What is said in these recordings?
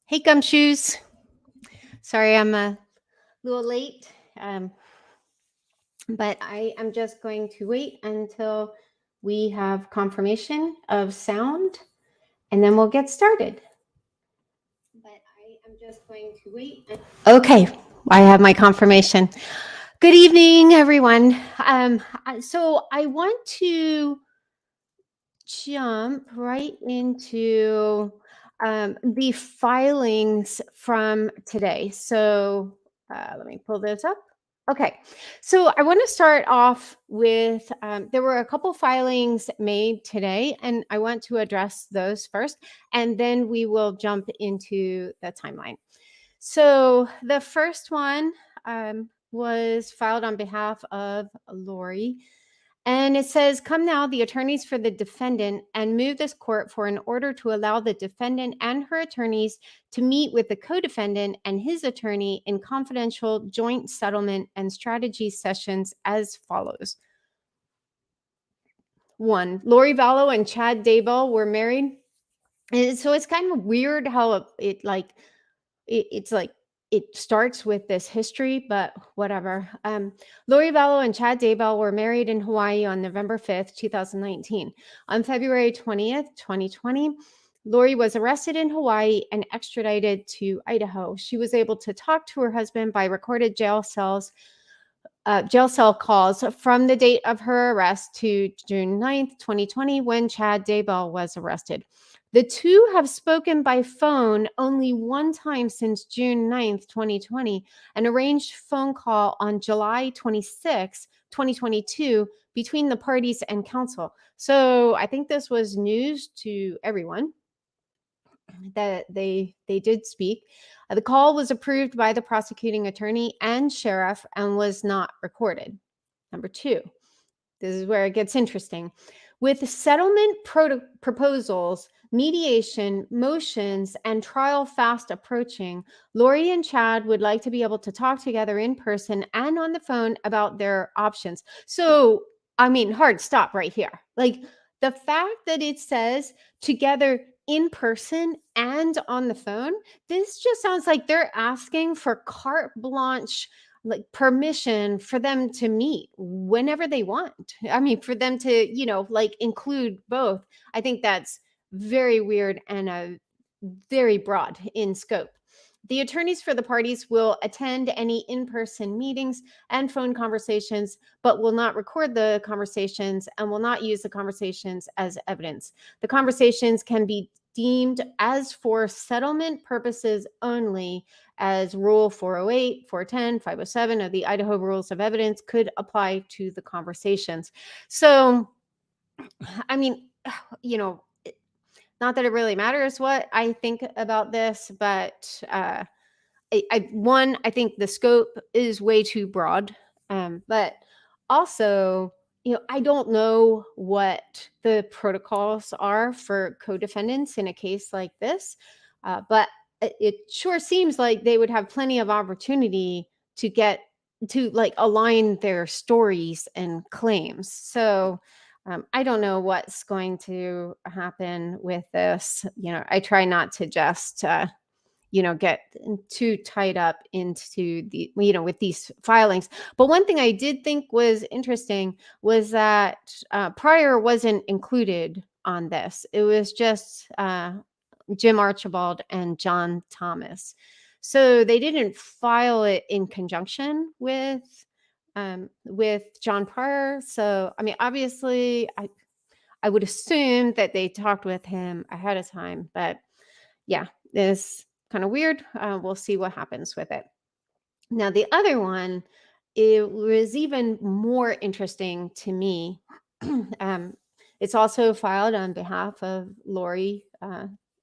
Hey, gumshoes. Sorry, I'm a little late, um, but I am just going to wait until we have confirmation of sound, and then we'll get started. But I am just going to wait. Okay, I have my confirmation. Good evening, everyone. So I want to jump right into the filings from today. So let me pull this up. Okay, so I want to start off with there were a couple filings made today, and I want to address those first, and then we will jump into the timeline. So the first one was filed on behalf of Lori. And it says, come now, the attorneys for the defendant, and move this court for an order to allow the defendant and her attorneys to meet with the co-defendant and his attorney in confidential joint settlement and strategy sessions as follows. 1, Lori Vallow and Chad Daybell were married. And so it's kind of weird how it's like it starts with this history, but whatever. Lori Vallow and Chad Daybell were married in Hawaii on November 5th, 2019. On February 20th, 2020, Lori was arrested in Hawaii and extradited to Idaho. She was able to talk to her husband by recorded jail cell calls from the date of her arrest to June 9th, 2020, when Chad Daybell was arrested. The two have spoken by phone only one time since June 9th, 2020, an arranged phone call on July 26, 2022, between the parties and counsel. So I think this was news to everyone that they did speak. The call was approved by the prosecuting attorney and sheriff and was not recorded. Number 2, this is where it gets interesting. With settlement proposals, mediation, motions, and trial fast approaching, Lori and Chad would like to be able to talk together in person and on the phone about their options. So, I mean, hard stop right here. Like the fact that it says together in person and on the phone, this just sounds like they're asking for carte blanche, like permission for them to meet whenever they want. I mean, for them to, like include both. I think that's very weird and very broad in scope. The attorneys for the parties will attend any in-person meetings and phone conversations, but will not record the conversations and will not use the conversations as evidence. The conversations can be deemed as for settlement purposes only, as Rule 408, 410, 507 of the Idaho Rules of Evidence could apply to the conversations. So, I mean, not that it really matters what I think about this, but I think the scope is way too broad. But also, I don't know what the protocols are for co-defendants in a case like this, but it sure seems like they would have plenty of opportunity to get to like align their stories and claims. So I don't know what's going to happen with this. I try not to just get too tied up into the, with these filings. But one thing I did think was interesting was that Pryor wasn't included on this. It was just Jim Archibald and John Thomas. So they didn't file it in conjunction with John Pryor. So, I mean, obviously, I would assume that they talked with him ahead of time. But yeah, this kind of weird. We'll see what happens with it. Now, the other one, it was even more interesting to me. It's also filed on behalf of Lori,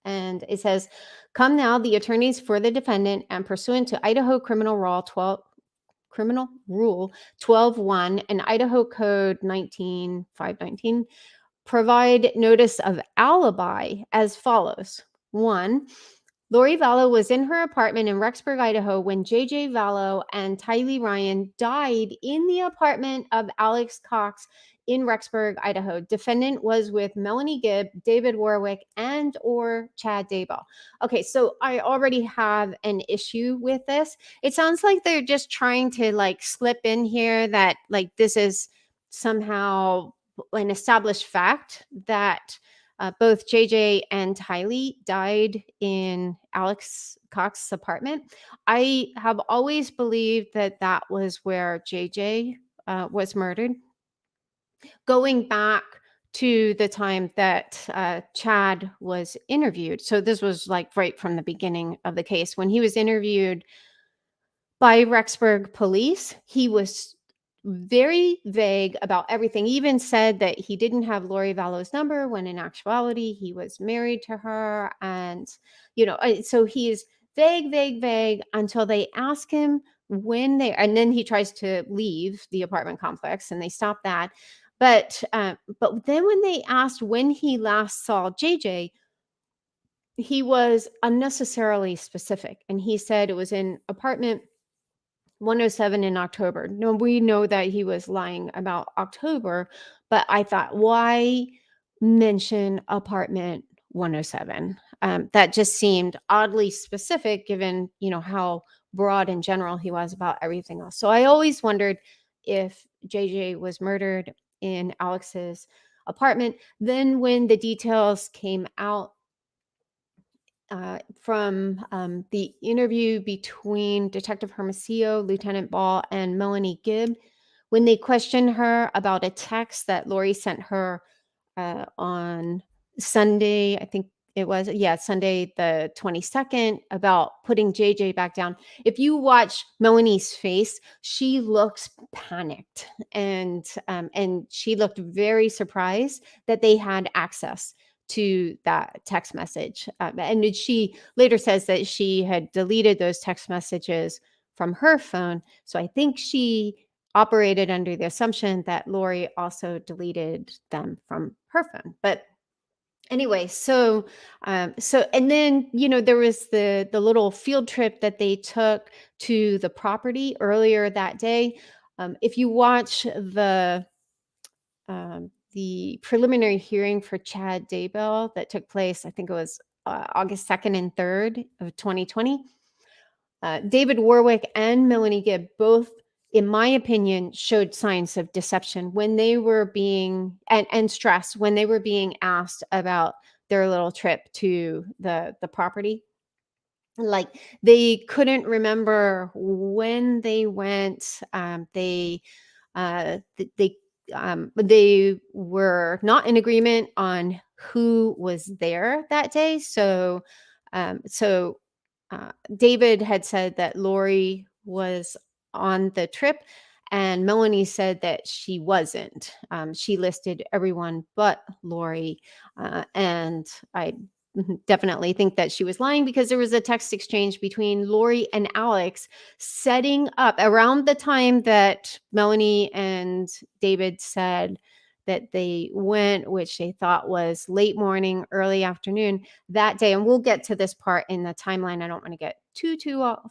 and it says, come now, the attorneys for the defendant, and pursuant to Idaho Criminal Rule 12.1 and Idaho Code 19.519, provide notice of alibi as follows. 1, Lori Vallow was in her apartment in Rexburg, Idaho, when J.J. Vallow and Tylee Ryan died in the apartment of Alex Cox in Rexburg, Idaho. Defendant was with Melanie Gibb, David Warwick, and or Chad Daybell. Okay, so I already have an issue with this. It sounds like they're just trying to like slip in here that like this is somehow an established fact that both JJ and Tylee died in Alex Cox's apartment. I have always believed that that was where JJ was murdered. Going back to the time that Chad was interviewed. So this was like right from the beginning of the case. When he was interviewed by Rexburg police, he was very vague about everything. He even said that he didn't have Lori Vallow's number when in actuality he was married to her. And, so he's vague until they ask him and then he tries to leave the apartment complex and they stop that. But then when they asked when he last saw JJ, he was unnecessarily specific. And he said it was in apartment 107 in October. No, we know that he was lying about October, but I thought, why mention apartment 107? That just seemed oddly specific given, how broad and general he was about everything else. So I always wondered if JJ was murdered in Alex's apartment. Then when the details came out from the interview between Detective Hermosillo, Lieutenant Ball, and Melanie Gibb, when they questioned her about a text that Lori sent her on Sunday, I think it was, Sunday the 22nd, about putting JJ back down. If you watch Melanie's face, she looks panicked and she looked very surprised that they had access to that text message. And she later says that she had deleted those text messages from her phone. So I think she operated under the assumption that Lori also deleted them from her phone. But anyway, and then there was the little field trip that they took to the property earlier that day. If you watch the preliminary hearing for Chad Daybell that took place, I think it was August 2nd and 3rd of 2020. David Warwick and Melanie Gibb both, in my opinion, showed signs of deception when they were being, and stress when they were being asked about their little trip to the property. Like they couldn't remember when they went. They were not in agreement on who was there that day. So David had said that Lori was on the trip, and Melanie said that she wasn't. She listed everyone but Lori, and I definitely think that she was lying because there was a text exchange between Lori and Alex setting up around the time that Melanie and David said that they went, which they thought was late morning, early afternoon that day. And we'll get to this part in the timeline. I don't want to get too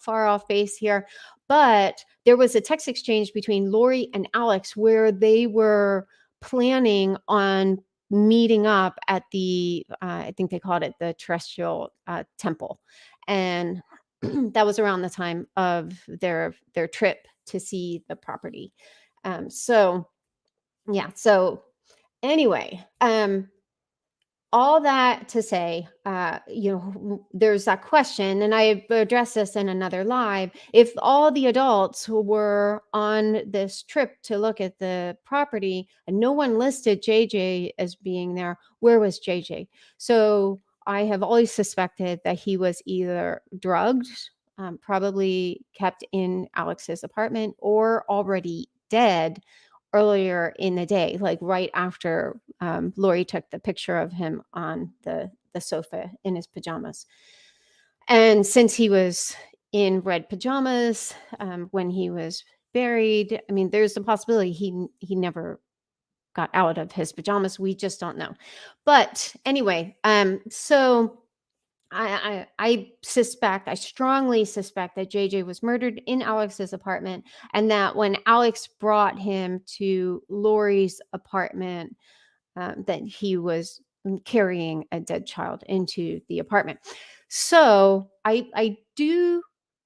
far off base here, but there was a text exchange between Lori and Alex where they were planning on meeting up at the I think they called it the terrestrial temple, and that was around the time of their trip to see the property. So anyway, all that to say, there's that question, and I addressed this in another live. If all the adults who were on this trip to look at the property and no one listed JJ as being there, where was JJ? So I have always suspected that he was either drugged, probably kept in Alex's apartment, or already dead earlier in the day, like right after Lori took the picture of him on the sofa in his pajamas. And since he was in red pajamas when he was buried, I mean, there's a possibility he never got out of his pajamas. We just don't know. But anyway, so I suspect, I strongly suspect that JJ was murdered in Alex's apartment, and that when Alex brought him to Lori's apartment, that he was carrying a dead child into the apartment. So I do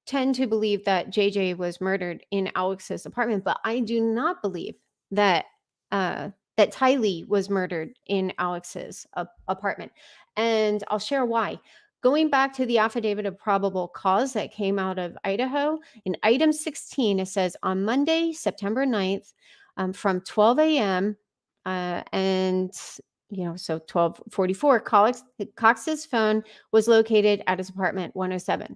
tend to believe that JJ was murdered in Alex's apartment, but I do not believe that that Tylee was murdered in Alex's apartment, and I'll share why. Going back to the affidavit of probable cause that came out of Idaho, in item 16, it says on Monday, September 9th, from 12 a.m. And so 12:44, Cox's phone was located at his apartment 107.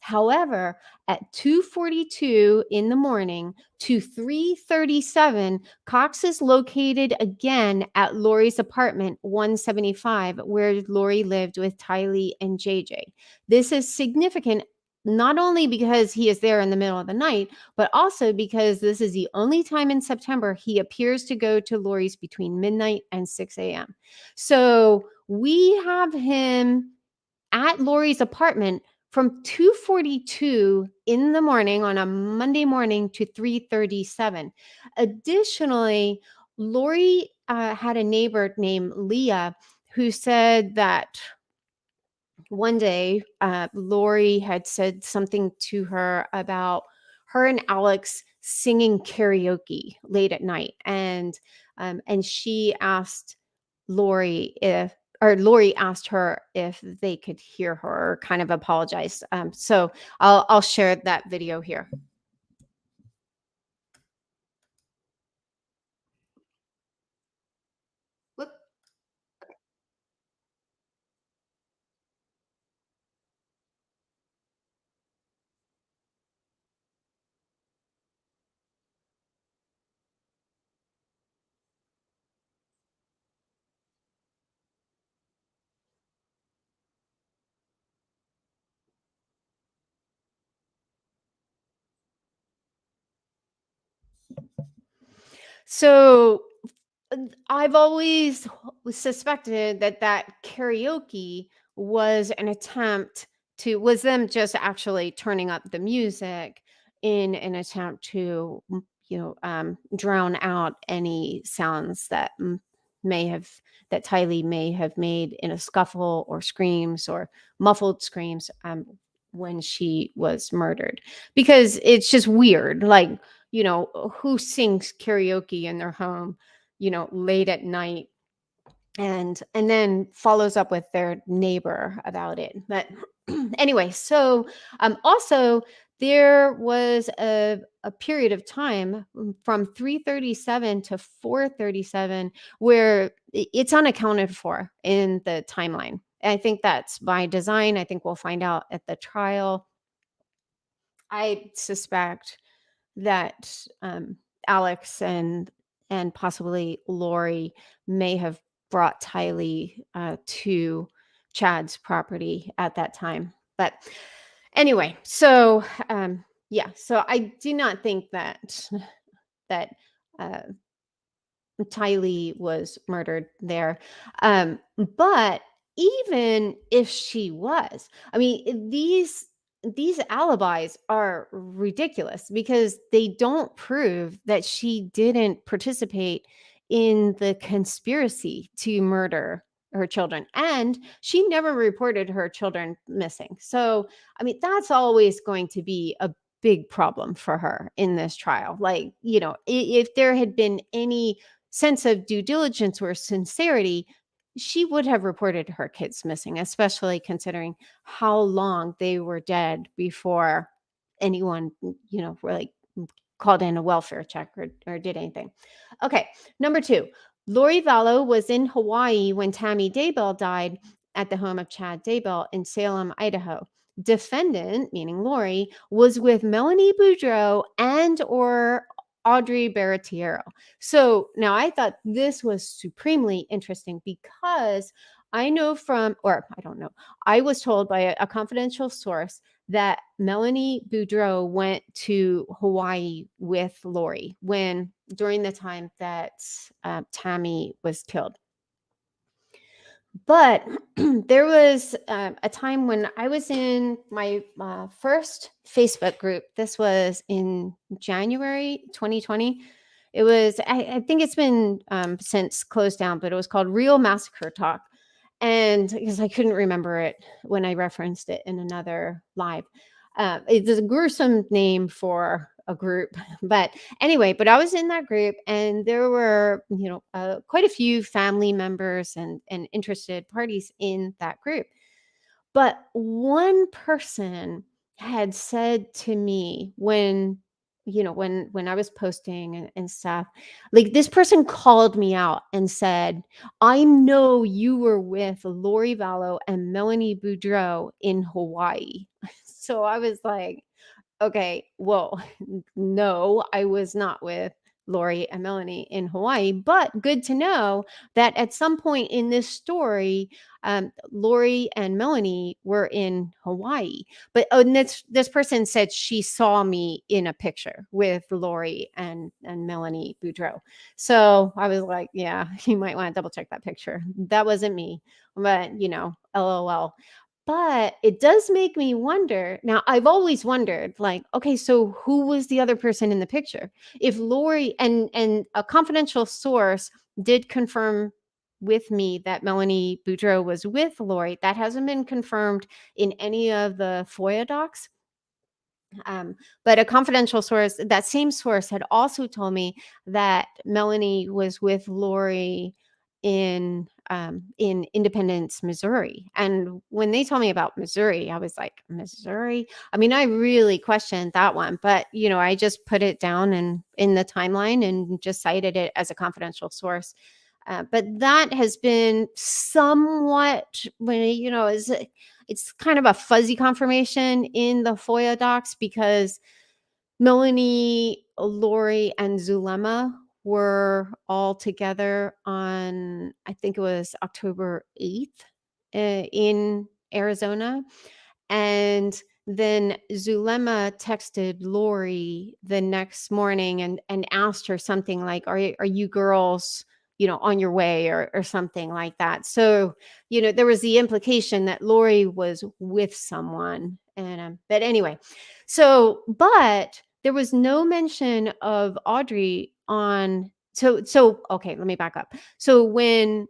However, at 2:42 in the morning to 3:37, Cox is located again at Lori's apartment 175, where Lori lived with Tylee and JJ. This is significant not only because he is there in the middle of the night, but also because this is the only time in September he appears to go to Lori's between midnight and 6 a.m. So we have him at Lori's apartment from 2:42 in the morning on a Monday morning to 3:37. Additionally, Lori had a neighbor named Leah who said that one day Lori had said something to her about her and Alex singing karaoke late at night, and she asked Lori if or Lori asked her if they could hear her, or kind of apologized. So I'll share that video here. Whoop. So I've always suspected that karaoke was an attempt to was them just actually turning up the music in an attempt to drown out any sounds that may have that Tylee may have made in a scuffle, or screams, or muffled screams, when she was murdered, because it's just weird. Like, who sings karaoke in their home, late at night, and then follows up with their neighbor about it. But anyway, so also there was a period of time from 3:37 to 4:37 where it's unaccounted for in the timeline. I think that's by design. I think we'll find out at the trial. I suspect that Alex and possibly Lori may have brought Tylee to Chad's property at that time. But anyway, so so I do not think that uh, Tylee was murdered there. But even if she was, I mean, these alibis are ridiculous because they don't prove that she didn't participate in the conspiracy to murder her children, and she never reported her children missing. So I mean, that's always going to be a big problem for her in this trial. Like, if there had been any sense of due diligence or sincerity, she would have reported her kids missing, especially considering how long they were dead before anyone, were like called in a welfare check, or did anything. Okay, number two, Lori Vallow was in Hawaii when Tammy Daybell died at the home of Chad Daybell in Salem, Idaho. Defendant, meaning Lori, was with Melanie Boudreau and or Audrey Barattiero. So now I thought this was supremely interesting because I know or I don't know, I was told by a confidential source that Melanie Boudreau went to Hawaii with Lori during the time that Tammy was killed. But there was a time when I was in my first Facebook group. This was in January 2020. It was, I think it's been since closed down, but it was called Real Massacre Talk. And because I couldn't remember it when I referenced it in another live, it's a gruesome name for a group. But anyway, but I was in that group, and there were, quite a few family members and interested parties in that group. But one person had said to me when, when I was posting and stuff, like, this person called me out and said, "I know you were with Lori Vallow and Melanie Boudreau in Hawaii." So I was like, okay, well, no, I was not with Lori and Melanie in Hawaii, but good to know that at some point in this story, Lori and Melanie were in Hawaii. But and this person said she saw me in a picture with Lori and Melanie Boudreau. So I was like, yeah, you might want to double check that picture. That wasn't me, but LOL. But it does make me wonder. Now, I've always wondered, like, okay, so who was the other person in the picture? If Lori and a confidential source did confirm with me that Melanie Boudreau was with Lori, that hasn't been confirmed in any of the FOIA docs. But a confidential source, that same source, had also told me that Melanie was with Lori in Independence, Missouri. And when they told me about Missouri, I was like, Missouri? I mean, I really questioned that one, but I just put it down and in the timeline and just cited it as a confidential source. But that has been somewhat, it's kind of a fuzzy confirmation in the FOIA docs, because Melanie, Lori, and Zulema were all together on, I think it was October 8th, in Arizona. And then Zulema texted Lori the next morning and asked her something like, are you girls, on your way, or something like that. So, there was the implication that Lori was with someone. And but anyway, but there was no mention of Audrey on. So okay, let me back up. So when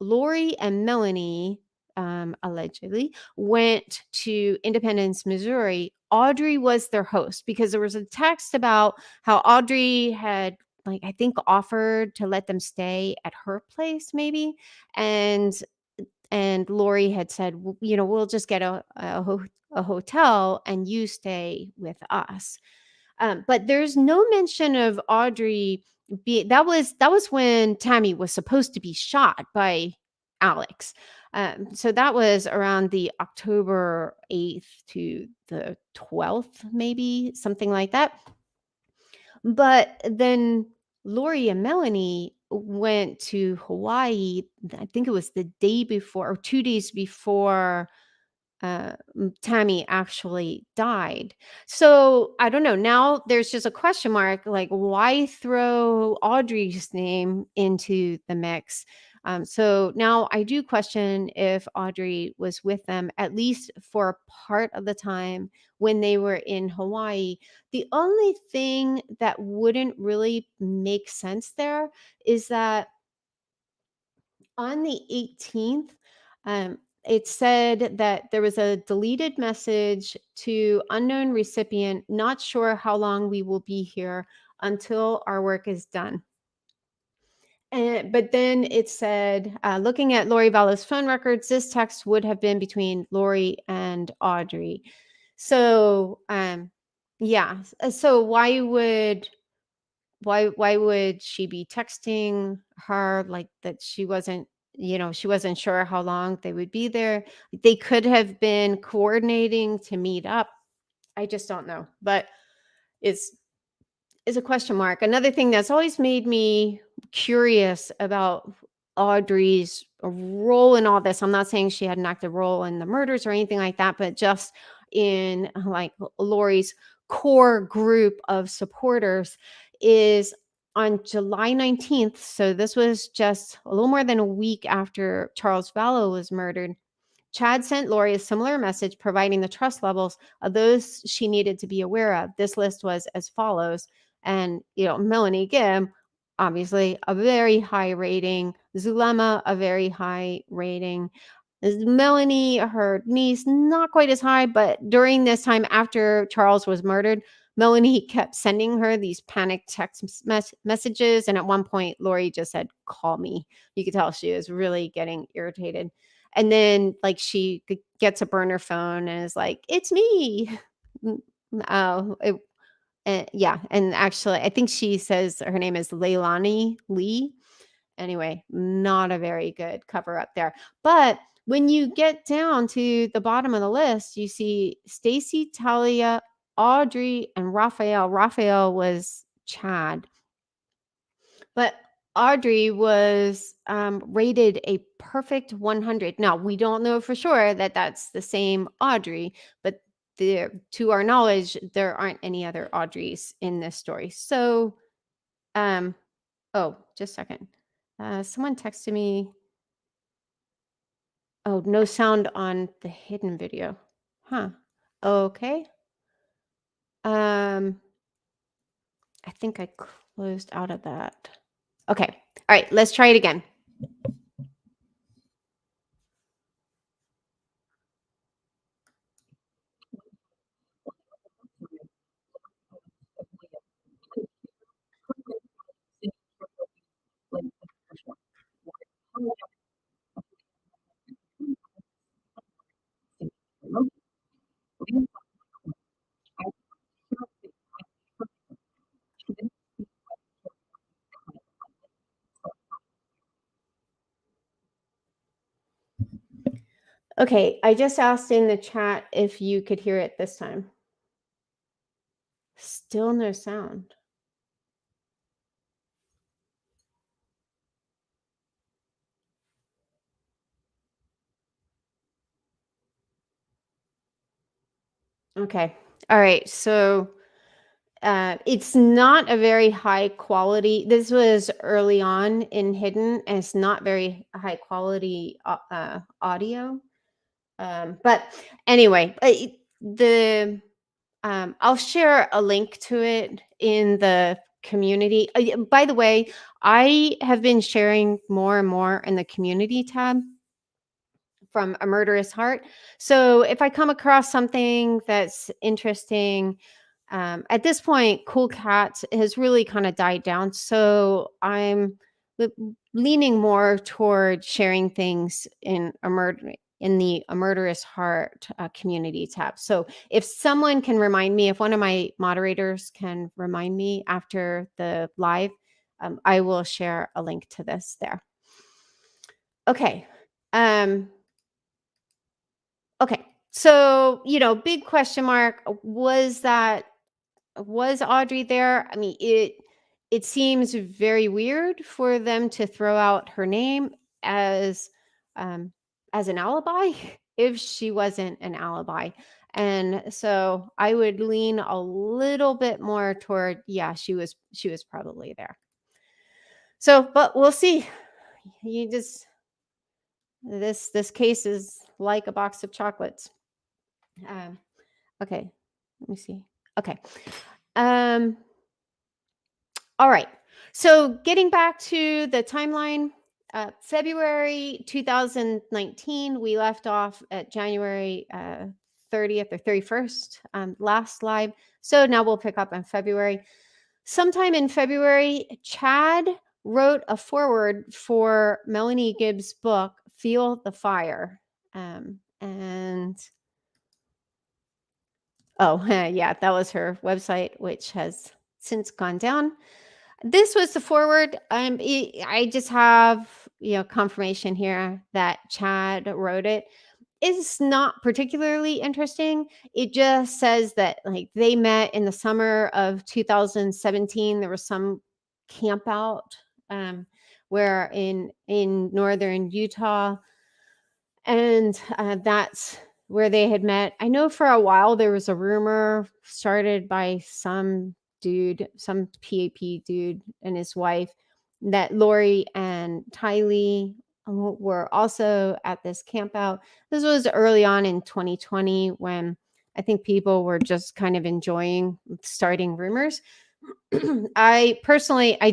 Lori and Melanie allegedly went to Independence, Missouri, Audrey was their host, because there was a text about how Audrey had, like, I think, offered to let them stay at her place, maybe. And Lori had said, we'll just get a hotel and you stay with us. But there's no mention of Audrey. That was when Tammy was supposed to be shot by Alex. So that was around the October 8th to the 12th, maybe something like that. But then Lori and Melanie went to Hawaii. I think it was the day before or 2 days before Tammy actually died. So I don't know. Now there's just a question mark, like, why throw Audrey's name into the mix? So now I do question if Audrey was with them, at least for a part of the time when they were in Hawaii. The only thing that wouldn't really make sense there is that on the 18th, it said that there was a deleted message to unknown recipient, not sure how long we will be here until our work is done. But then it said, looking at Lori Vallow's phone records, this text would have been between Lori and Audrey. So, yeah. So why would she be texting her like that? She wasn't sure how long they would be there. They could have been coordinating to meet up. I just don't know, but it's is a question mark. Another thing that's always made me curious about Audrey's role in all this, I'm not saying she had an active role in the murders or anything like that, but just in, like, Lori's core group of supporters, is on July 19th, so this was just a little more than a week after Charles Vallow was murdered, Chad sent Lori a similar message providing the trust levels of those she needed to be aware of. This list was as follows. And, Melanie Gibb, obviously a very high rating. Zulema, a very high rating. Melanie, her niece, not quite as high, but during this time after Charles was murdered, Melanie kept sending her these panic text messages. And at one point, Lori just said, "Call me." You could tell she was really getting irritated. And then, like, she gets a burner phone and is like, "It's me." Oh, yeah. And actually, I think she says her name is Leilani Lee. Anyway, not a very good cover up there. But when you get down to the bottom of the list, you see Stacy, Talia, Audrey, and Raphael. Raphael was Chad. But Audrey was rated a perfect 100. Now, we don't know for sure that that's the same Audrey, but to our knowledge, there aren't any other Audreys in this story. So, oh, just a second. Someone texted me. Oh, no sound on the hidden video. Huh. Okay. I think I closed out of that. Okay. All right. Let's try it again. Okay, I just asked in the chat if you could hear it this time. Still no sound. Okay. All right. So it's not a very high quality. This was early on in Hidden, and it's not very high quality audio. But anyway, I'll share a link to it in the community. By the way, I have been sharing more and more in the community tab from A Murderous Heart. So if I come across something that's interesting, at this point, Cool Cat has really kind of died down. So I'm leaning more toward sharing things in the A Murderous Heart community tab. So if someone can remind me, if one of my moderators can remind me after the live, I will share a link to this there. Okay. Okay. So, big question mark. Was Audrey there? I mean, it seems very weird for them to throw out her name as um as an alibi if she wasn't an alibi. And so I would lean a little bit more toward, yeah, she was probably there. So, but we'll see. You just this case is like a box of chocolates. Um, okay, let me see. Okay. Um, all right. So getting back to the timeline, February 2019, we left off at January 30th or 31st, last live. So now we'll pick up in February. Sometime in February, Chad wrote a foreword for Melanie Gibb's book, Feel the Fire. And oh, yeah, that was her website, which has since gone down. This was the foreword. I just have, confirmation here that Chad wrote it. It's not particularly interesting. It just says that, like, they met in the summer of 2017. There was some camp out where in northern Utah, and that's where they had met. I know for a while there was a rumor started by some dude, some PAP dude and his wife, that Lori and Tylee were also at this camp out. This was early on in 2020 when I think people were just kind of enjoying starting rumors. I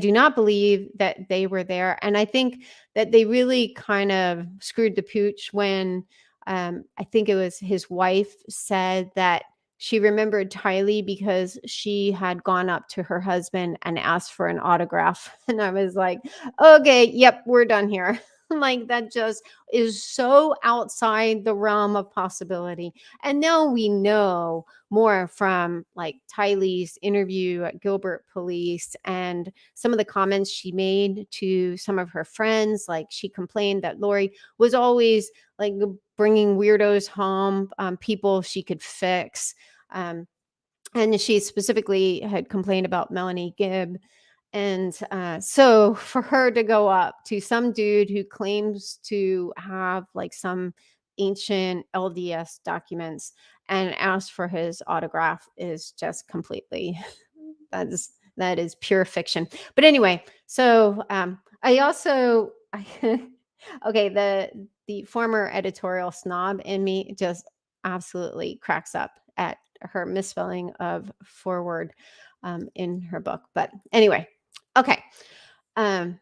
do not believe that they were there. And I think that they really kind of screwed the pooch when I think it was his wife said that she remembered Tylee because she had gone up to her husband and asked for an autograph. And I was like, okay, yep, we're done here. Like, that just is so outside the realm of possibility. And now we know more from like Tylee's interview at Gilbert Police and some of the comments she made to some of her friends. Like, she complained that Lori was always like bringing weirdos home, people she could fix. And she specifically had complained about Melanie Gibb. And so for her to go up to some dude who claims to have like some ancient LDS documents and ask for his autograph is just completely that is pure fiction. But anyway, so I also okay, the former editorial snob in me just absolutely cracks up at her misspelling of foreword in her book. But anyway, okay. All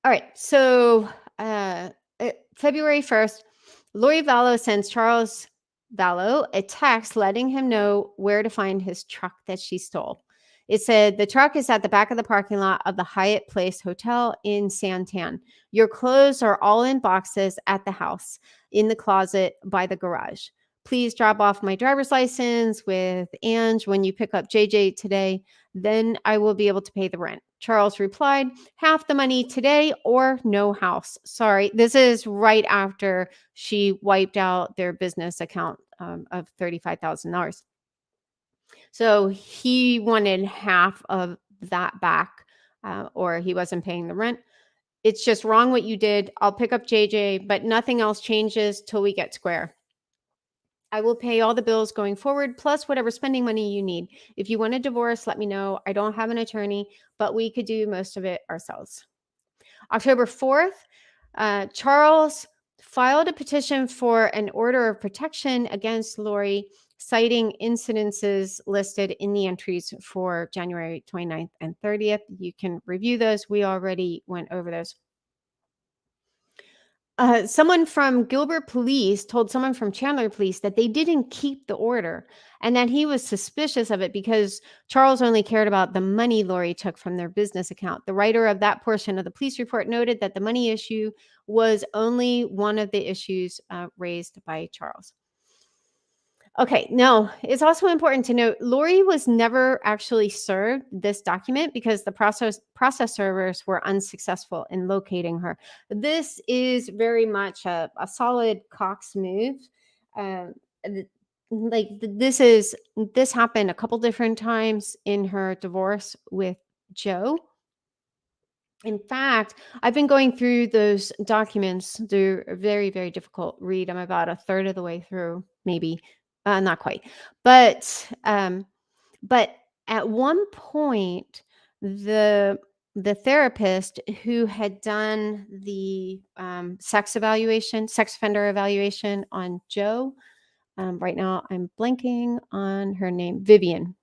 right. So February 1st, Lori Vallow sends Charles Vallow a text letting him know where to find his truck that she stole. It said, the truck is at the back of the parking lot of the Hyatt Place Hotel in Santan. Your clothes are all in boxes at the house, in the closet by the garage. Please drop off my driver's license with Ange when you pick up JJ today. Then I will be able to pay the rent. Charles replied, half the money today or no house. Sorry, this is right after she wiped out their business account of $35,000. So he wanted half of that back, or he wasn't paying the rent. It's just wrong what you did. I'll pick up JJ, but nothing else changes till we get square. I will pay all the bills going forward, plus whatever spending money you need. If you want a divorce, let me know. I don't have an attorney, but we could do most of it ourselves. October 4th, Charles filed a petition for an order of protection against Lori, citing incidences listed in the entries for January 29th and 30th. You can review those. We already went over those. Someone from Gilbert Police told someone from Chandler Police that they didn't keep the order and that he was suspicious of it because Charles only cared about the money Lori took from their business account. The writer of that portion of the police report noted that the money issue was only one of the issues raised by Charles. Okay, now it's also important to note Lori was never actually served this document because the process servers were unsuccessful in locating her. This is very much a solid Cox move. This happened a couple different times in her divorce with Joe. In fact, I've been going through those documents. They're a very, very difficult read. I'm about a third of the way through, maybe. Not quite. But at one point, the therapist who had done the sex offender evaluation on Joe, right now I'm blanking on her name, Vivian.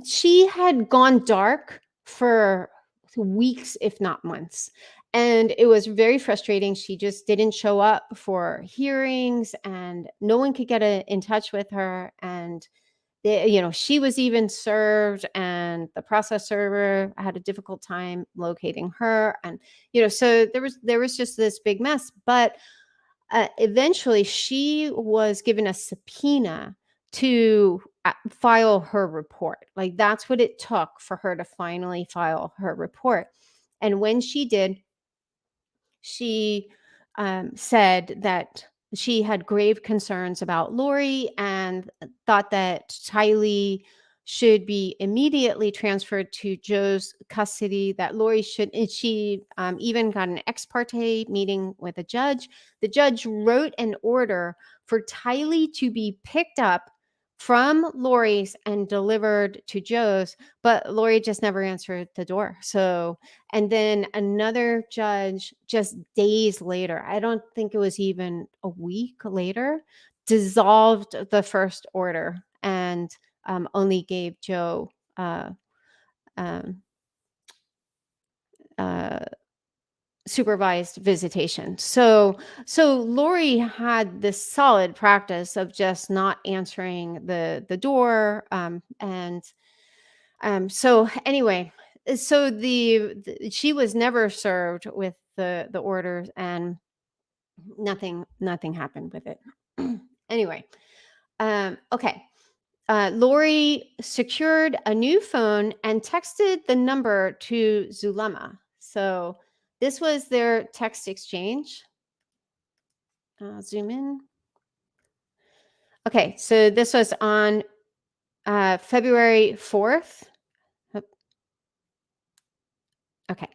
She had gone dark for weeks, if not months. And it was very frustrating. She just didn't show up for hearings and no one could get in touch with her. And she was even served and the process server had a difficult time locating her. And, so there was just this big mess. But eventually she was given a subpoena to file her report. Like, that's what it took for her to finally file her report. And when she did, she said that she had grave concerns about Lori and thought that Tylee should be immediately transferred to Joe's custody, that Lori should, and she even got an ex parte meeting with a judge. The judge wrote an order for Tylee to be picked up from Lori's and delivered to Joe's, but Lori just never answered the door. So, and then another judge just days later, I don't think it was even a week later, dissolved the first order and only gave Joe um, uh, supervised visitation. So Lori had this solid practice of just not answering the door. So anyway, so she was never served with the orders, and nothing happened with it. Anyway, okay. Lori secured a new phone and texted the number to Zulema. So this was their text exchange. Zoom in. Okay, so this was on February 4th. Okay.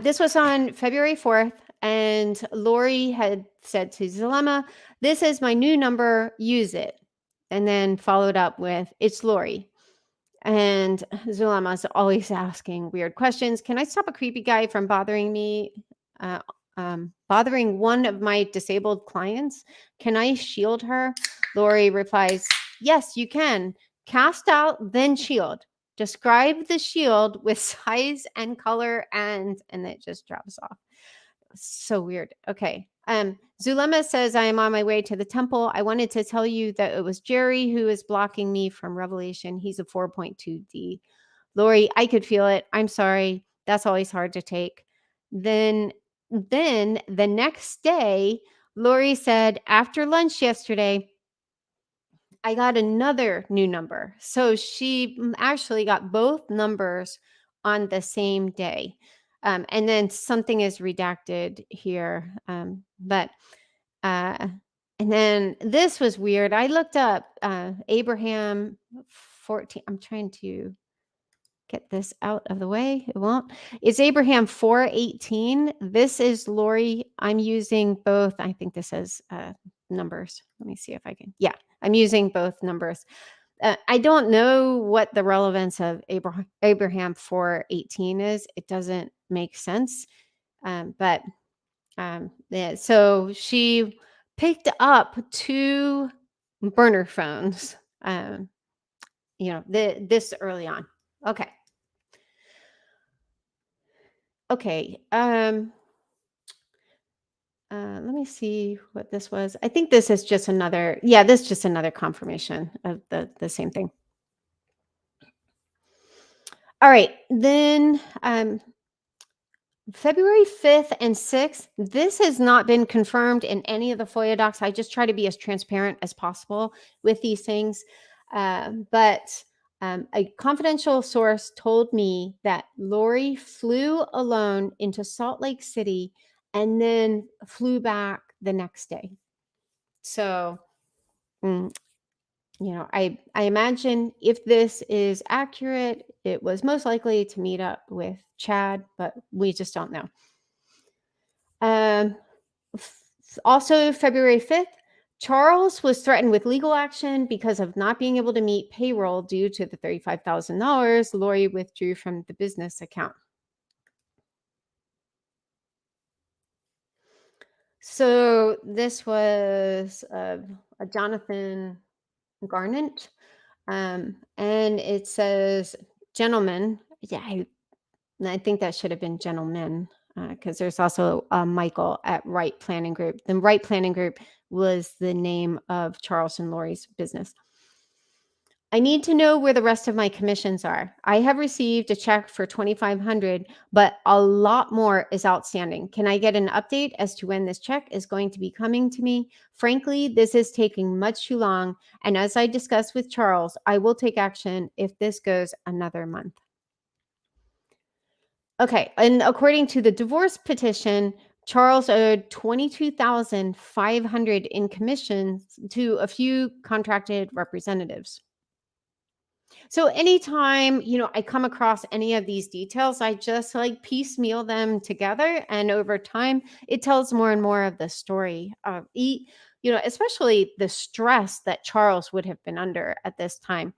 This was on February 4th, and Lori had said to Zulema, "This is my new number, use it." And then followed up with, "It's Lori." And Zulema's always asking weird questions. "Can I stop a creepy guy from bothering me? Uh, bothering one of my disabled clients? Can I shield her?" Lori replies, "Yes, you can. Cast out, then shield. Describe the shield with size and color," and it just drops off. So weird. Okay. Zulema says, "I am on my way to the temple. I wanted to tell you that it was Jerry who is blocking me from Revelation. He's a 4.2D. Lori, I could feel it. I'm sorry. That's always hard to take." Then the next day, Lori said, "After lunch yesterday, I got another new number." So she actually got both numbers on the same day. And then something is redacted here. But and then this was weird. I looked up Abraham 14. I'm trying to get this out of the way. It won't. It's Abraham 4:18. This is Lori. I'm using both. I think this is numbers. Let me see if I can. Yeah, I'm using both numbers. I don't know what the relevance of Abraham 4:18 is. It doesn't make sense. But yeah, so she picked up two burner phones. This early on. Okay. Okay. Let me see what this was. I think this is just another. Yeah, this is just another confirmation of the same thing. All right. Then February 5th and 6th, this has not been confirmed in any of the FOIA docs. I just try to be as transparent as possible with these things. But a confidential source told me that Lori flew alone into Salt Lake City and then flew back the next day. So, I imagine if this is accurate, it was most likely to meet up with Chad, but we just don't know. Also, February 5th, Charles was threatened with legal action because of not being able to meet payroll due to the $35,000 Lori withdrew from the business account. So this was a Jonathan Garnett, and it says gentlemen. Yeah, I think that should have been gentlemen, because there's also Michael at Right Planning Group. The Right Planning Group was the name of Charles and Lori's business. "I need to know where the rest of my commissions are. I have received a check for $2,500, but a lot more is outstanding. Can I get an update as to when this check is going to be coming to me? Frankly, this is taking much too long. And as I discussed with Charles, I will take action if this goes another month." Okay, and according to the divorce petition, Charles owed $22,500 in commissions to a few contracted representatives. So anytime, I come across any of these details, I just like piecemeal them together, and over time, it tells more and more of the story. especially the stress that Charles would have been under at this time.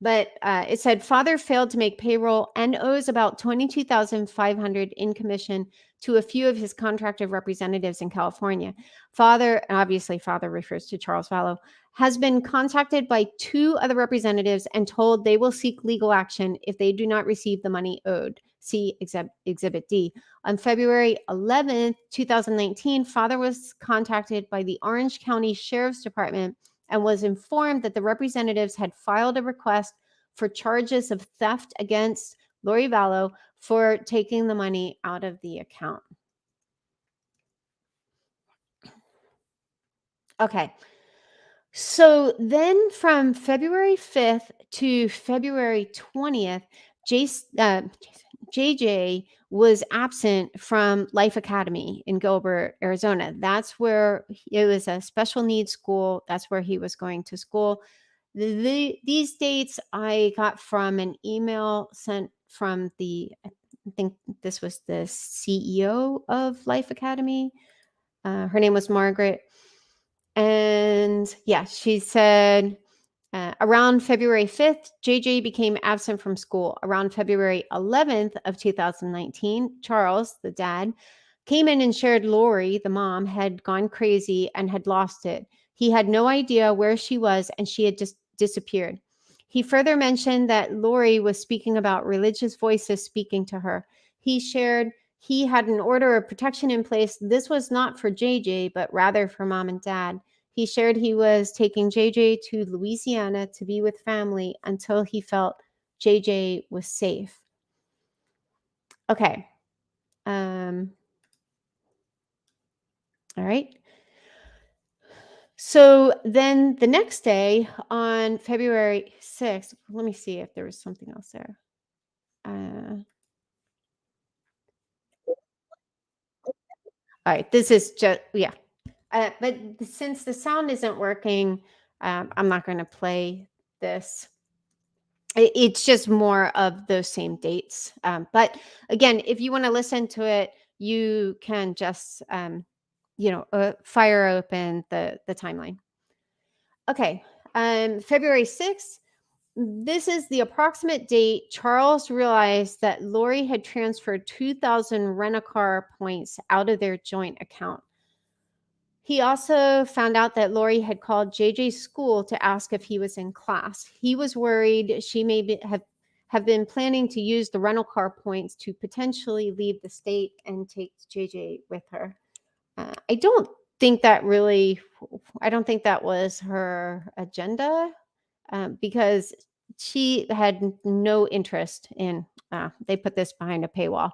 But it said father failed to make payroll and owes about $22,500 in commission to a few of his contracted representatives in California. Father, obviously father refers to Charles Vallow, has been contacted by 2 other representatives and told they will seek legal action if they do not receive the money owed. See Exhibit D. On February 11th, 2019, father was contacted by the Orange County Sheriff's Department and was informed that the representatives had filed a request for charges of theft against Lori Vallow for taking the money out of the account. Okay. So then from February 5th to February 20th, JJ was absent from Life Academy in Gilbert, Arizona. That's where it was a special needs school. That's where he was going to school. These dates I got from an email sent from I think this was the CEO of Life Academy. Her name was Margaret. And yeah, she said around February 5th, JJ became absent from school. Around February 11th of 2019, Charles, the dad, came in and shared Lori, the mom, had gone crazy and had lost it. He had no idea where she was and she had just disappeared. He further mentioned that Lori was speaking about religious voices speaking to her. He shared he had an order of protection in place. This was not for JJ, but rather for mom and dad. He shared he was taking JJ to Louisiana to be with family until he felt JJ was safe. Okay. All right. So then the next day on February 6th, let me see if there was something else there. All right. This is just, yeah. But since the sound isn't working, I'm not going to play this. It's just more of those same dates. But again, if you want to listen to it, you can just, fire open the timeline. Okay. February 6th, this is the approximate date Charles realized that Lori had transferred 2,000 rent-a-car points out of their joint account. He also found out that Lori had called JJ's school to ask if he was in class. He was worried she may have been planning to use the rental car points to potentially leave the state and take JJ with her. I don't think that was her agenda because she had no interest in, they put this behind a paywall.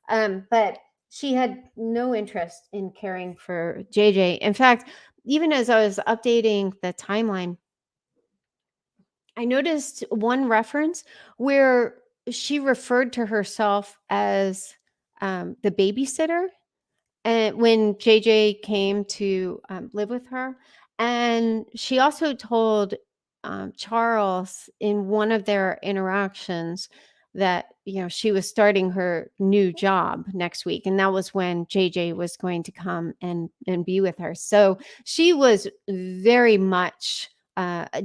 But she had no interest in caring for JJ. In fact, even as I was updating the timeline, I noticed one reference where she referred to herself as the babysitter and when JJ came to live with her. And she also told Charles in one of their interactions that she was starting her new job next week, and that was when JJ was going to come and be with her. So she was very much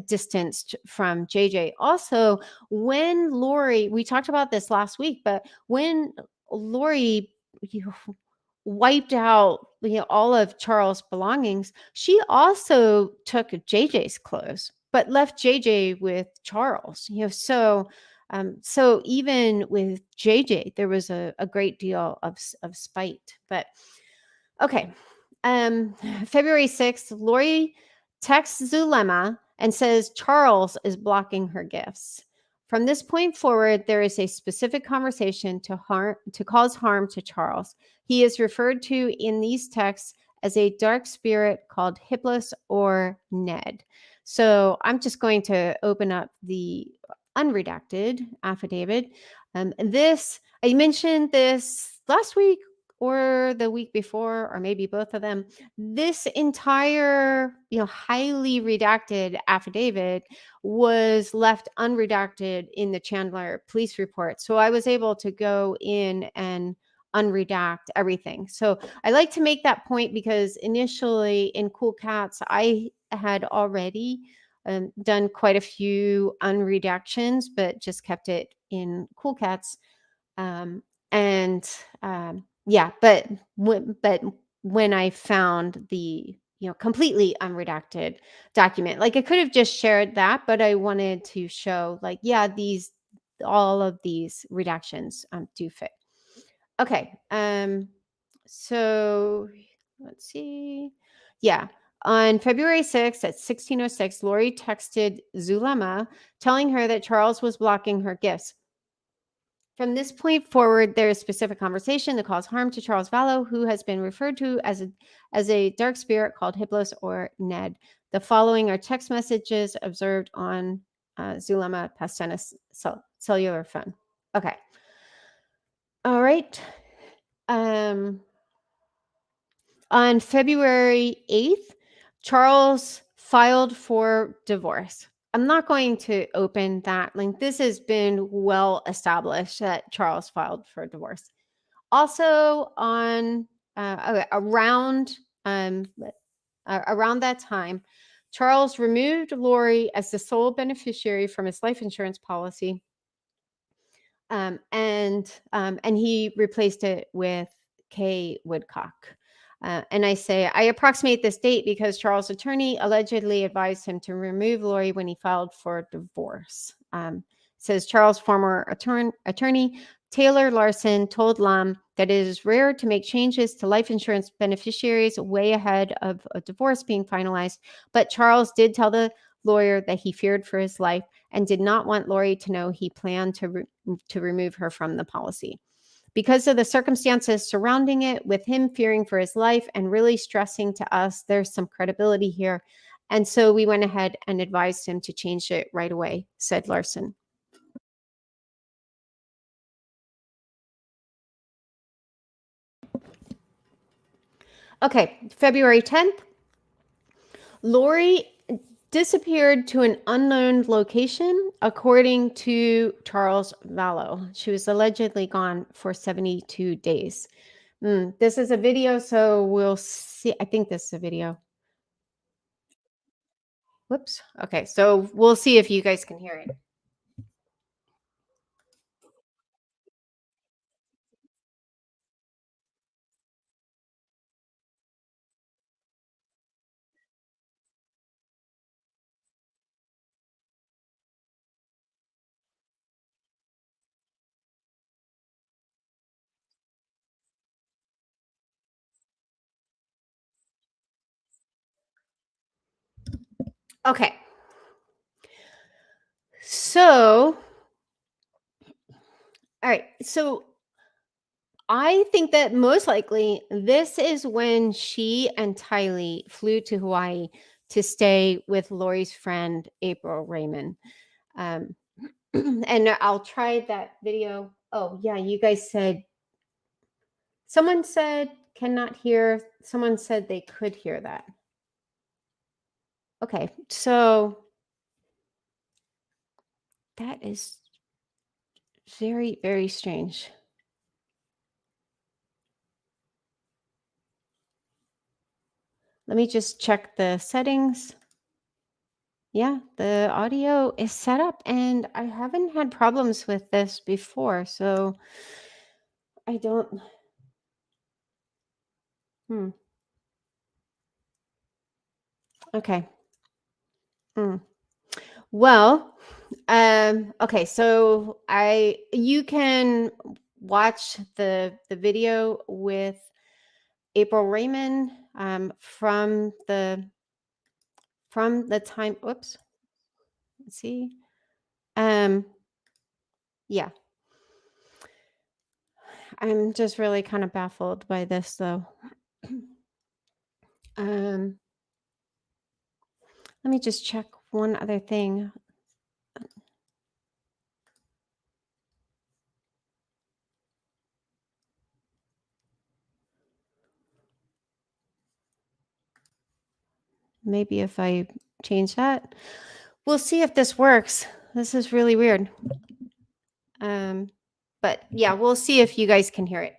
distanced from JJ. Also, when Lori, we talked about this last week, but when Lori wiped out all of Charles' belongings, she also took JJ's clothes, but left JJ with Charles. So even with JJ, there was a great deal of spite. But okay, February 6th, Lori texts Zulema and says Charles is blocking her gifts. From this point forward, there is a specific conversation to cause harm to Charles. He is referred to in these texts as a dark spirit called Hippolytus or Ned. So I'm just going to open up the unredacted affidavit. I mentioned this last week or the week before, or maybe both of them. This entire, highly redacted affidavit was left unredacted in the Chandler police report. So I was able to go in and unredact everything. So I like to make that point because initially in Cool Cats, I had already done quite a few unredactions, but just kept it in Cool Cats. And yeah, but when I found the completely unredacted document, like I could have just shared that, but I wanted to show like, yeah, all of these redactions do fit. Okay. So let's see. Yeah. On February 6th at 16:06, Lori texted Zulema telling her that Charles was blocking her gifts. From this point forward, there is specific conversation that caused harm to Charles Vallow, who has been referred to as a dark spirit called Hiplos or Ned. The following are text messages observed on Zulema Pastena's cellular phone. Okay. All right. On February 8th, Charles filed for divorce. I'm not going to open that link. This has been well established that Charles filed for divorce. Also, on around that time, Charles removed Lori as the sole beneficiary from his life insurance policy, and he replaced it with Kay Woodcock. And I say, I approximate this date because Charles' attorney allegedly advised him to remove Lori when he filed for divorce. Says Charles' former attorney, Taylor Larson, told Lum that it is rare to make changes to life insurance beneficiaries way ahead of a divorce being finalized. But Charles did tell the lawyer that he feared for his life and did not want Lori to know he planned to remove her from the policy. Because of the circumstances surrounding it, with him fearing for his life and really stressing to us, there's some credibility here. And so we went ahead and advised him to change it right away, said Larson. Okay, February 10th, Lori disappeared to an unknown location, according to Charles Vallow. She was allegedly gone for 72 days. This is a video, so we'll see. I think this is a video. Whoops. Okay, so we'll see if you guys can hear it. Okay. So, all right. So I think that most likely this is when she and Tylee flew to Hawaii to stay with Lori's friend, April Raymond. And I'll try that video. Oh, yeah. You guys said, someone said cannot hear. Someone said they could hear that. Okay. So that is very, very strange. Let me just check the settings. Yeah, the audio is set up and I haven't had problems with this before, so I don't. Hmm. Okay. Well, okay, so you can watch the video with April Raymond from the time. Whoops. Let's see. Yeah. I'm just really kind of baffled by this though. Let me just check one other thing. Maybe if I change that, we'll see if this works. This is really weird. But yeah, we'll see if you guys can hear it.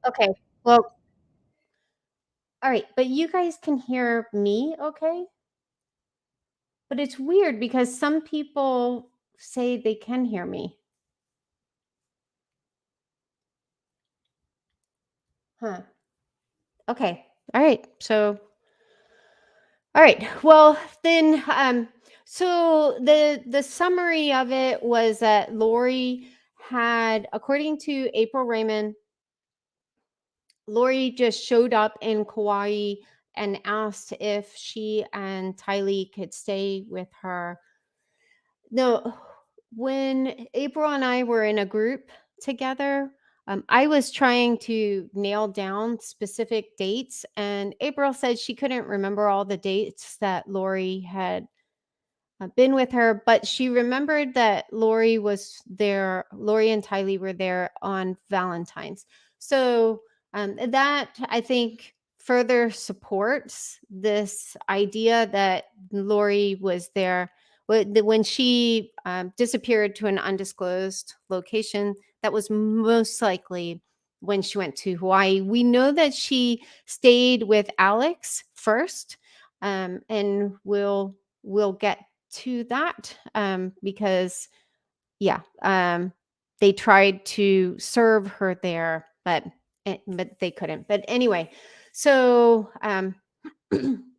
Okay. Well, all right. But you guys can hear me, okay? But it's weird because some people say they can hear me. Huh. Okay. All right. So, all right. Well, then, so the summary of it was that Lori had, according to April Raymond, Lori just showed up in Kauai and asked if she and Tylee could stay with her. No, when April and I were in a group together, I was trying to nail down specific dates, and April said she couldn't remember all the dates that Lori had been with her, but she remembered that Lori was there. Lori and Tylee were there on Valentine's. So that I think further supports this idea that Lori was there when she disappeared to an undisclosed location. That was most likely when she went to Hawaii. We know that she stayed with Alex first, and we'll get to that because yeah, they tried to serve her there, but they couldn't. But anyway, so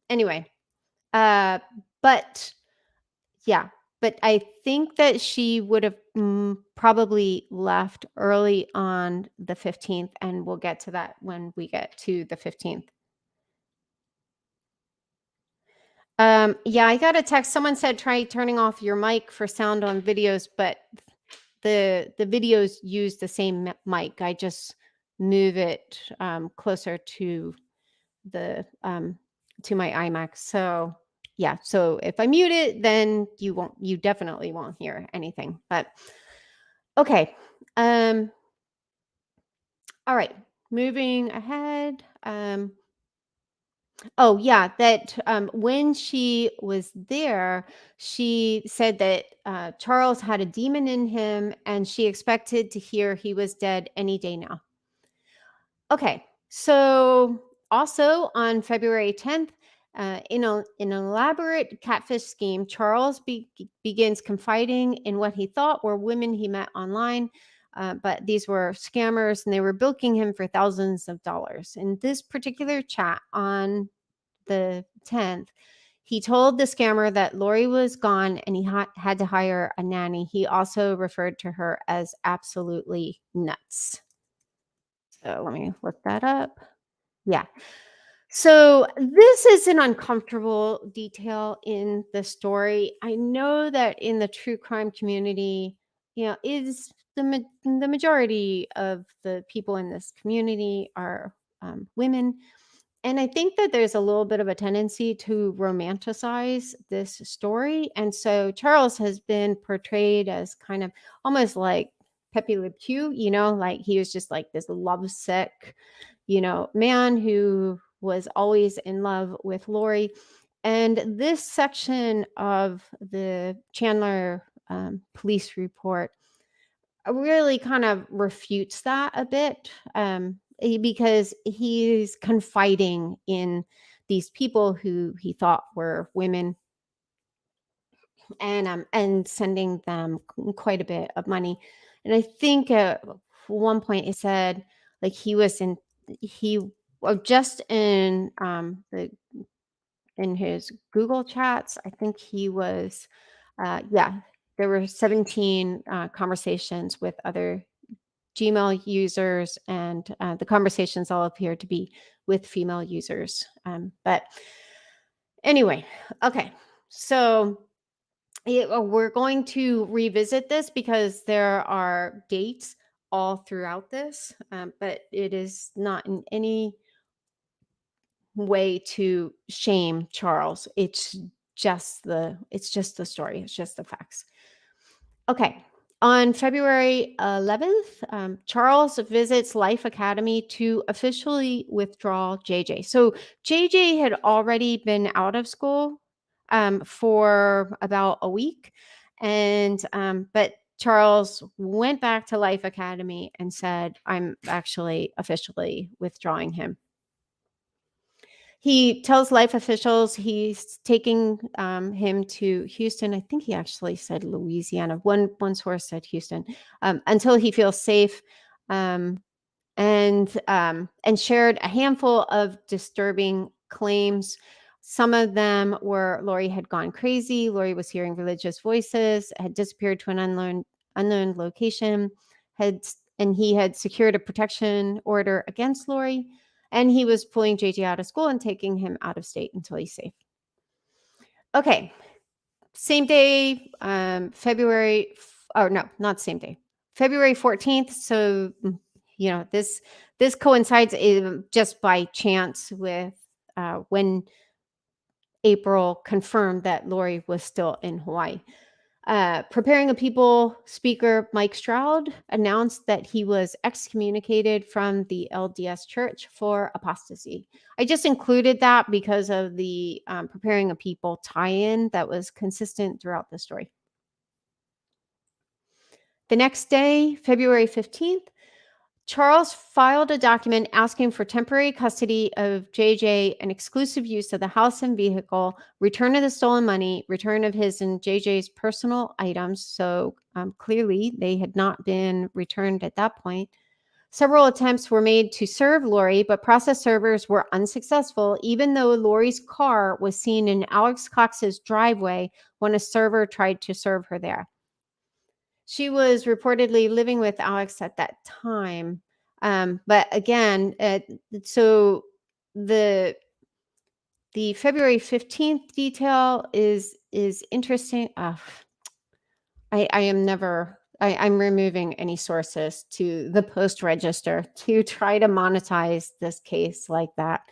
anyway, uh, but yeah, but I think that she would have probably left early on the 15th, and we'll get to that when we get to the 15th. Yeah, I got a text. Someone said try turning off your mic for sound on videos, but the videos use the same mic. I just move it closer to the to my iMac. So yeah, so if I mute it, then you definitely won't hear anything. But okay. Um all right. Moving ahead. Oh, yeah, that, when she was there, she said that, Charles had a demon in him, and she expected to hear he was dead any day now. Okay, so also on February 10th, in an elaborate catfish scheme, Charles begins confiding in what he thought were women he met online, but these were scammers, and they were bilking him for thousands of dollars. In this particular chat on the 10th, he told the scammer that Lori was gone and he had to hire a nanny. He also referred to her as absolutely nuts. So let me look that up. Yeah. So this is an uncomfortable detail in the story. I know that in the true crime community, is the majority of the people in this community are women. And I think that there's a little bit of a tendency to romanticize this story. And so Charles has been portrayed as kind of almost like Pepe Le Pew, like he was just like this lovesick, man who was always in love with Lori. And this section of the Chandler police report really kind of refutes that a bit, because he's confiding in these people who he thought were women, and sending them quite a bit of money. And I think at one point it said like he just in his Google chats, I think he was, yeah, there were 17 conversations with other Gmail users, and the conversations all appear to be with female users. But anyway, okay. So we're going to revisit this because there are dates all throughout this, but it is not in any way to shame Charles. It's just the story. It's just the facts. Okay. On February 11th, Charles visits Life Academy to officially withdraw JJ. So JJ had already been out of school for about a week, and but Charles went back to Life Academy and said, I'm actually officially withdrawing him. He tells Life officials he's taking him to Houston. I think he actually said Louisiana. One source said Houston, until he feels safe, and shared a handful of disturbing claims. Some of them were Lori had gone crazy. Lori was hearing religious voices, had disappeared to an unknown location, and he had secured a protection order against Lori. And he was pulling JJ out of school and taking him out of state until he's safe. Okay. Same day, February 14th. So, this coincides just by chance with when April confirmed that Lori was still in Hawaii. Preparing a people speaker, Mike Stroud, announced that he was excommunicated from the LDS Church for apostasy. I just included that because of the preparing a people tie-in that was consistent throughout the story. The next day, February 15th, Charles filed a document asking for temporary custody of JJ and exclusive use of the house and vehicle, return of the stolen money, return of his and JJ's personal items. So clearly they had not been returned at that point. Several attempts were made to serve Lori, but process servers were unsuccessful, even though Lori's car was seen in Alex Cox's driveway when a server tried to serve her there. She was reportedly living with Alex at that time. But again, so the February 15th detail is interesting. I'm removing any sources to the Post Register to try to monetize this case like that,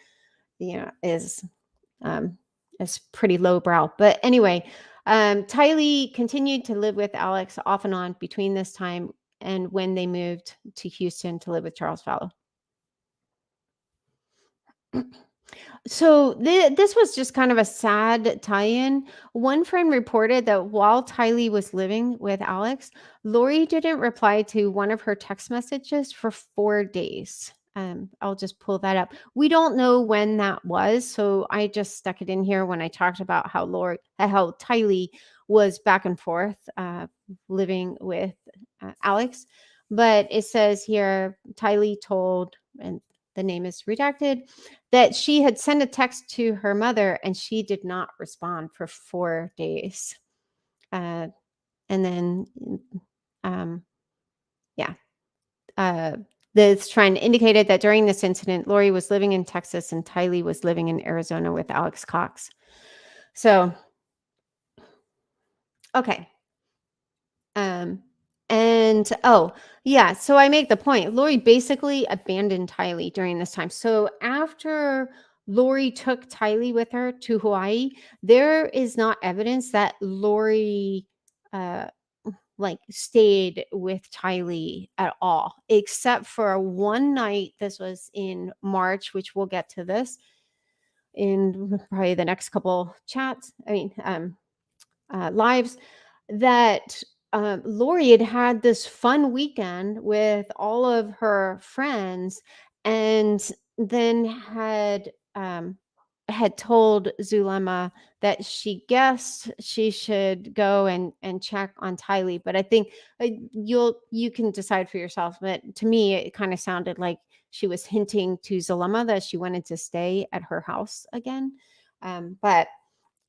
is pretty lowbrow. But anyway, Tylee continued to live with Alex off and on between this time and when they moved to Houston to live with Charles Vallow. So this was just kind of a sad tie-in. One friend reported that while Tylee was living with Alex, Lori didn't reply to one of her text messages for 4 days. I'll just pull that up. We don't know when that was, so I just stuck it in here when I talked about how Tylee was back and forth living with Alex. But it says here, Tylee told, and the name is redacted, that she had sent a text to her mother and she did not respond for 4 days. And then, this friend indicated that during this incident, Lori was living in Texas and Tylee was living in Arizona with Alex Cox. So, okay. So I make the point. Lori basically abandoned Tylee during this time. So after Lori took Tylee with her to Hawaii, there is not evidence that Lori stayed with Tylee at all, except for one night. This was in March, which we'll get to this in probably the next couple chats. Lives, that Lori had this fun weekend with all of her friends, and then had told Zulema that she guessed she should go and check on Tylee. But I think you can decide for yourself. But to me, it kind of sounded like she was hinting to Zulema that she wanted to stay at her house again. But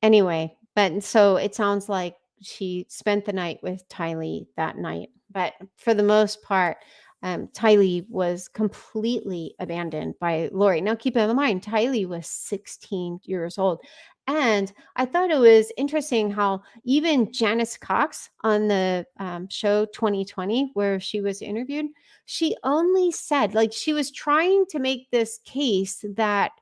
anyway, so it sounds like she spent the night with Tylee that night. But for the most part, Tylee was completely abandoned by Lori. Now, keep in mind, Tylee was 16 years old. And I thought it was interesting how even Janis Cox on the show 2020, where she was interviewed, she only said, she was trying to make this case that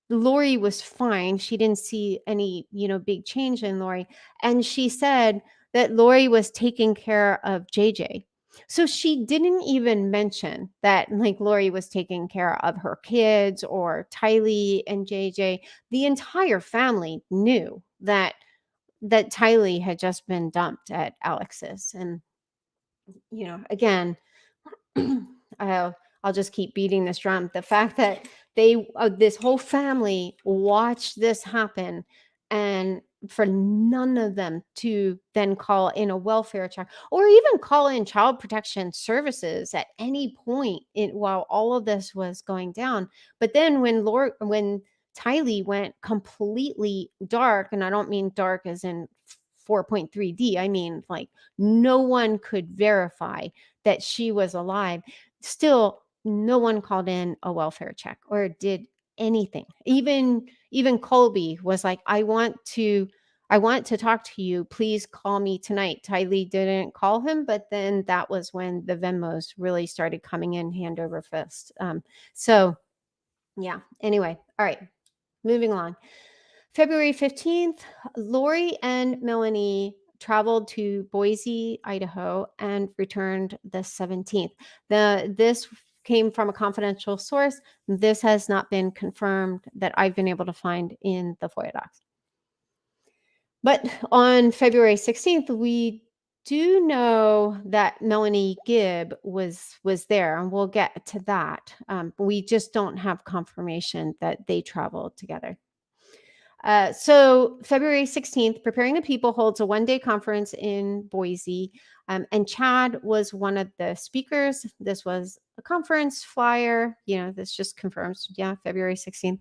Lori was fine. She didn't see any, big change in Lori. And she said that Lori was taking care of JJ. So she didn't even mention that Lori was taking care of her kids or Tylee and JJ. The entire family knew that Tylee had just been dumped at Alex's. And again, I'll just keep beating this drum. The fact that this whole family watched this happen, and for none of them to then call in a welfare check or even call in child protection services at any point while all of this was going down. But then when Tylee went completely dark, and I don't mean dark as in 4.3D, I mean like no one could verify that she was alive. Still, no one called in a welfare check or did anything. Even Colby was like, I want to talk to you. Please call me tonight. Tylee didn't call him, but then that was when the Venmos really started coming in hand over fist. So yeah, anyway, all right, moving on. February 15th, Lori and Melanie traveled to Boise, Idaho, and returned the 17th. This came from a confidential source. This has not been confirmed that I've been able to find in the FOIA docs. But on February 16th, we do know that Melanie Gibb was there, and we'll get to that. We just don't have confirmation that they traveled together. So February 16th, Preparing the People holds a one-day conference in Boise, and Chad was one of the speakers. This was a conference flyer. This just confirms, February 16th.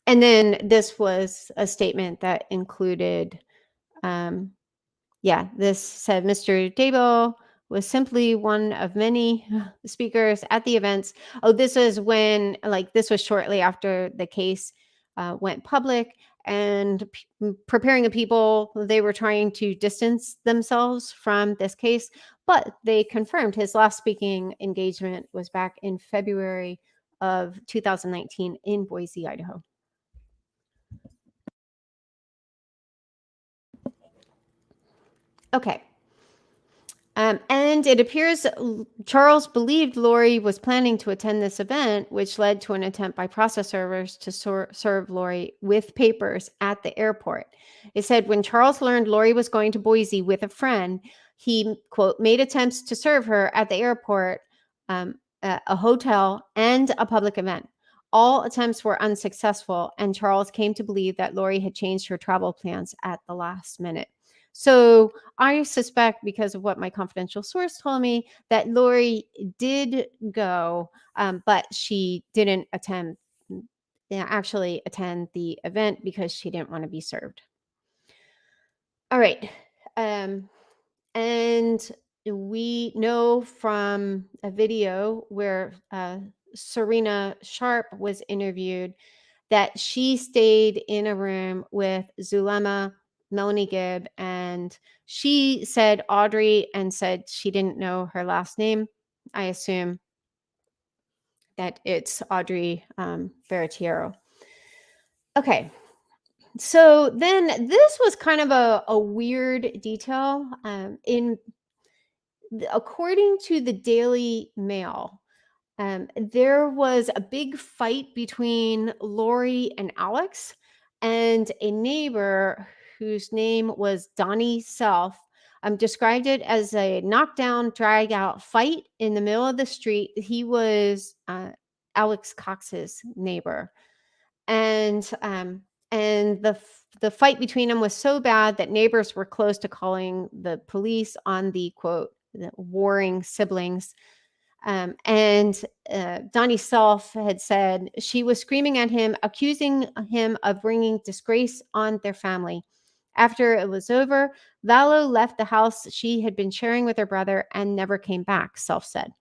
And then this was a statement that included, this said, Mr. Daybell was simply one of many speakers at the events. Oh, this was when, this was shortly after the case went public, and Preparing the People, they were trying to distance themselves from this case, but they confirmed his last speaking engagement was back in February of 2019 in Boise, Idaho. Okay. And it appears Charles believed Lori was planning to attend this event, which led to an attempt by process servers to serve Lori with papers at the airport. It said when Charles learned Lori was going to Boise with a friend, he, quote, made attempts to serve her at the airport, a hotel, and a public event. All attempts were unsuccessful, and Charles came to believe that Lori had changed her travel plans at the last minute. So I suspect, because of what my confidential source told me, that Lori did go, but she didn't actually attend the event because she didn't want to be served. All right. And we know from a video where Sarena Sharp was interviewed that she stayed in a room with Zulema, Melanie Gibb, and she said Audrey and said she didn't know her last name. I assume that it's Audrey Barattiero. Okay. So then this was kind of a weird detail. According to the Daily Mail, there was a big fight between Lori and Alex, and a neighbor whose name was Donnie Self described it as a knockdown, drag out fight in the middle of the street. He was Alex Cox's neighbor, and the fight between them was so bad that neighbors were close to calling the police on the, quote, the warring siblings. And Donnie Self had said she was screaming at him, accusing him of bringing disgrace on their family. After it was over, Vallow left the house she had been sharing with her brother and never came back, Self said.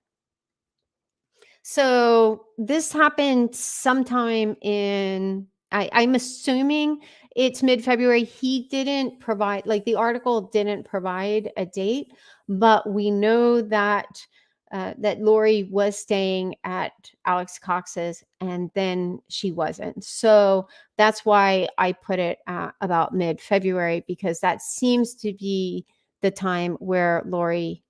So this happened sometime I'm assuming it's mid-February. He didn't provide, the article didn't provide a date, but we know that that Lori was staying at Alex Cox's, and then she wasn't. So that's why I put it about mid-February, because that seems to be the time where Lori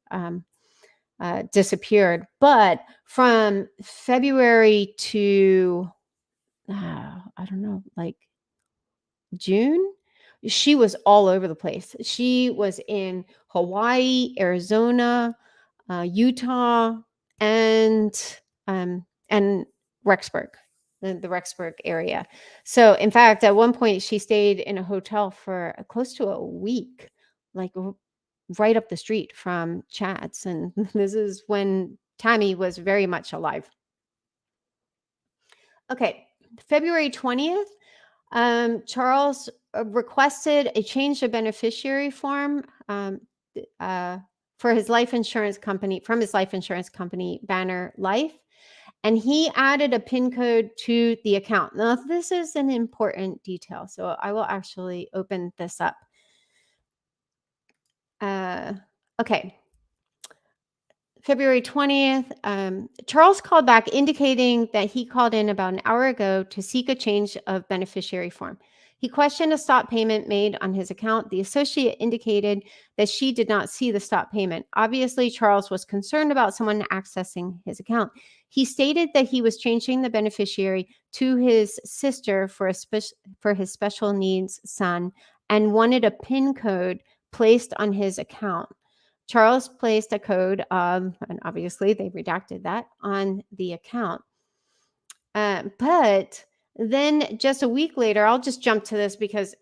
disappeared. But from February to, I don't know, June, she was all over the place. She was in Hawaii, Arizona, Utah, and Rexburg, the Rexburg area. So, in fact, at one point, she stayed in a hotel for close to a week, like right up the street from Chad's. And this is when Tammy was very much alive. Okay, February 20th, Charles requested a change of beneficiary form for his life insurance company, from his life insurance company, Banner Life. And he added a PIN code to the account. Now, this is an important detail, so I will actually open this up. Okay. February 20th, Charles called back indicating that he called in about an hour ago to seek a change of beneficiary form. He questioned a stop payment made on his account. The associate indicated that she did not see the stop payment. Obviously, Charles was concerned about someone accessing his account. He stated that he was changing the beneficiary to his sister for his special needs son and wanted a PIN code placed on his account. Charles placed a code, and obviously they redacted that, on the account. But then just a week later, I'll just jump to this because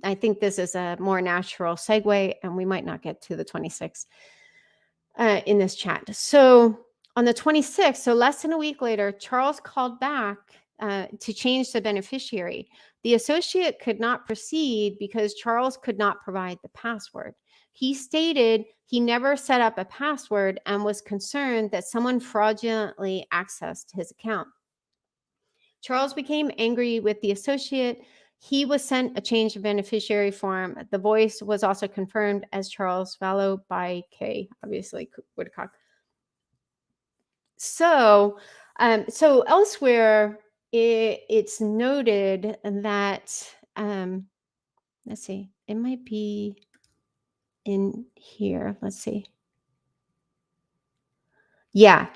I think this is a more natural segue, and we might not get to the 26th in this chat. So on the 26th, so less than a week later, Charles called back to change the beneficiary. The associate could not proceed because Charles could not provide the password. He stated he never set up a password and was concerned that someone fraudulently accessed his account. Charles became angry with the associate. He was sent a change of beneficiary form. The voice was also confirmed as Charles Vallow by K, obviously Woodcock. So elsewhere, it's noted that, let's see, it might be in here. Let's see. Yeah.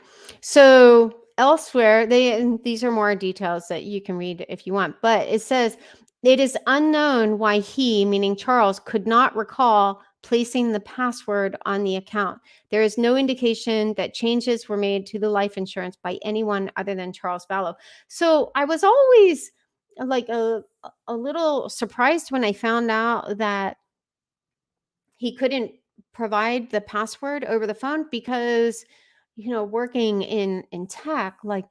So elsewhere, these are more details that you can read if you want, but it says it is unknown why he, meaning Charles, could not recall placing the password on the account. There is no indication that changes were made to the life insurance by anyone other than Charles Vallow. So I was always like a little surprised when I found out that he couldn't provide the password over the phone because, working in tech, like,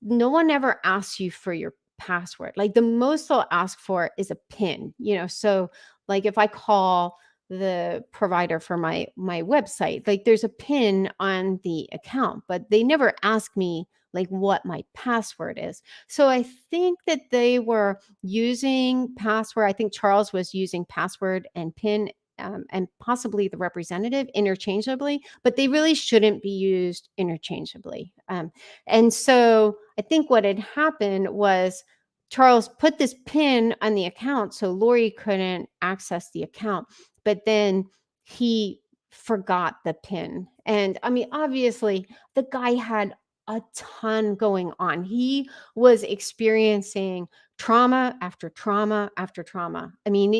no one ever asks you for your password. Like, the most they'll ask for is a PIN, so like if I call the provider for my website, like, there's a PIN on the account, but they never ask me like what my password is. So I think that they were using password. I think Charles was using password and PIN, and possibly the representative, interchangeably, but they really shouldn't be used interchangeably. And so I think what had happened was Charles put this PIN on the account so Lori couldn't access the account, but then he forgot the PIN. And I mean, obviously, the guy had a ton going on. He was experiencing trauma after trauma after trauma. I mean,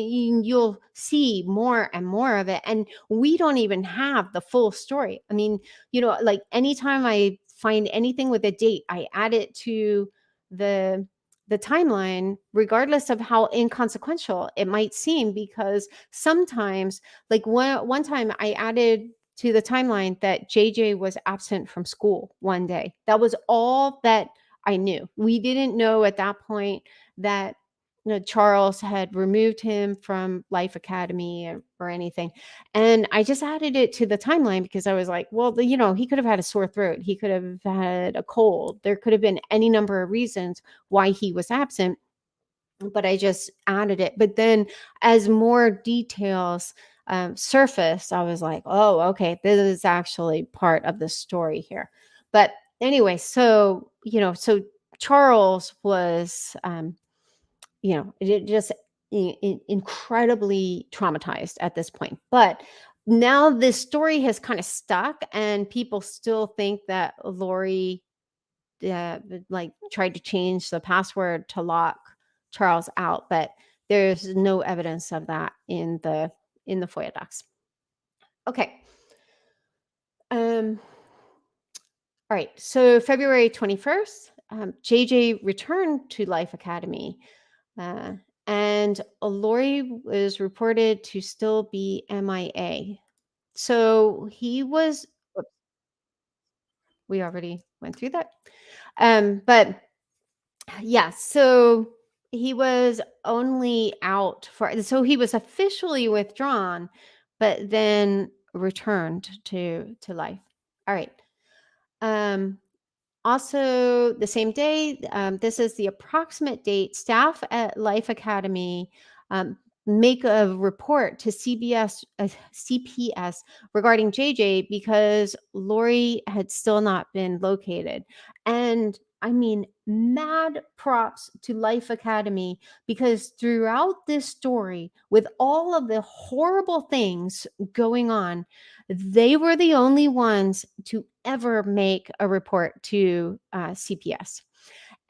you'll see more and more of it. And we don't even have the full story. I mean, like, anytime I find anything with a date, I add it to the timeline, regardless of how inconsequential it might seem, because sometimes, like, one time I added to the timeline that JJ was absent from school one day. That was all that I knew. We didn't know at that point that Charles had removed him from Life Academy or anything. And I just added it to the timeline because I was like, well, he could have had a sore throat. He could have had a cold. There could have been any number of reasons why he was absent, but I just added it. But then as more details surfaced, I was like, oh, okay, this is actually part of the story here. But anyway, so Charles was, it just incredibly traumatized at this point. But now this story has kind of stuck, and people still think that Lori like tried to change the password to lock Charles out, but there's no evidence of that in the FOIA docs. Okay. All right. So February 21st, JJ returned to Life Academy, and Lori was reported to still be MIA. So he was. We already went through that. But yeah, so he was only out so he was officially withdrawn, but then returned to life. All right. Also, the same day, this is the approximate date, staff at Life Academy make a report to CPS regarding JJ because Lori had still not been located. And I mean, mad props to Life Academy, because throughout this story, with all of the horrible things going on, they were the only ones to ever make a report to CPS.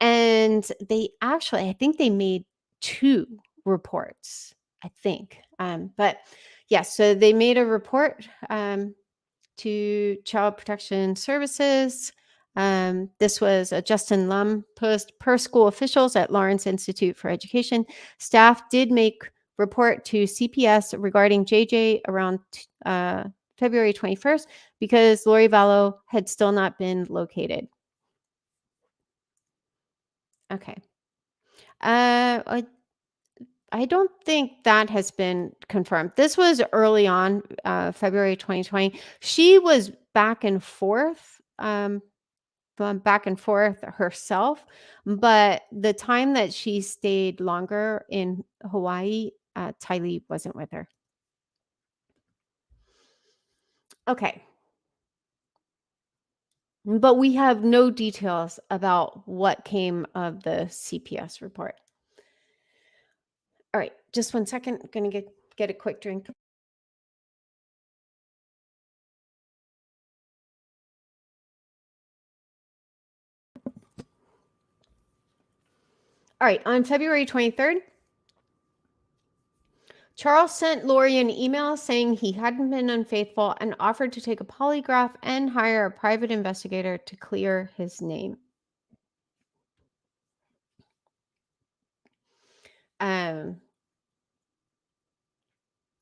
And they actually, I think they made 2 reports, I think. But yeah, so they made a report to Child Protection Services. This was a Justin Lum post. Per school officials at Lawrence Institute for Education, staff did make report to CPS regarding JJ around February 21st because Lori Vallow had still not been located. Okay. I don't think that has been confirmed. This was early on, February 2020. She was back and forth, back and forth herself, but the time that she stayed longer in Hawaii, Tylee wasn't with her. Okay. But we have no details about what came of the CPS report. All right, just 1 second. I'm going to get a quick drink. All right, on February 23rd, Charles sent Lori an email saying he hadn't been unfaithful and offered to take a polygraph and hire a private investigator to clear his name.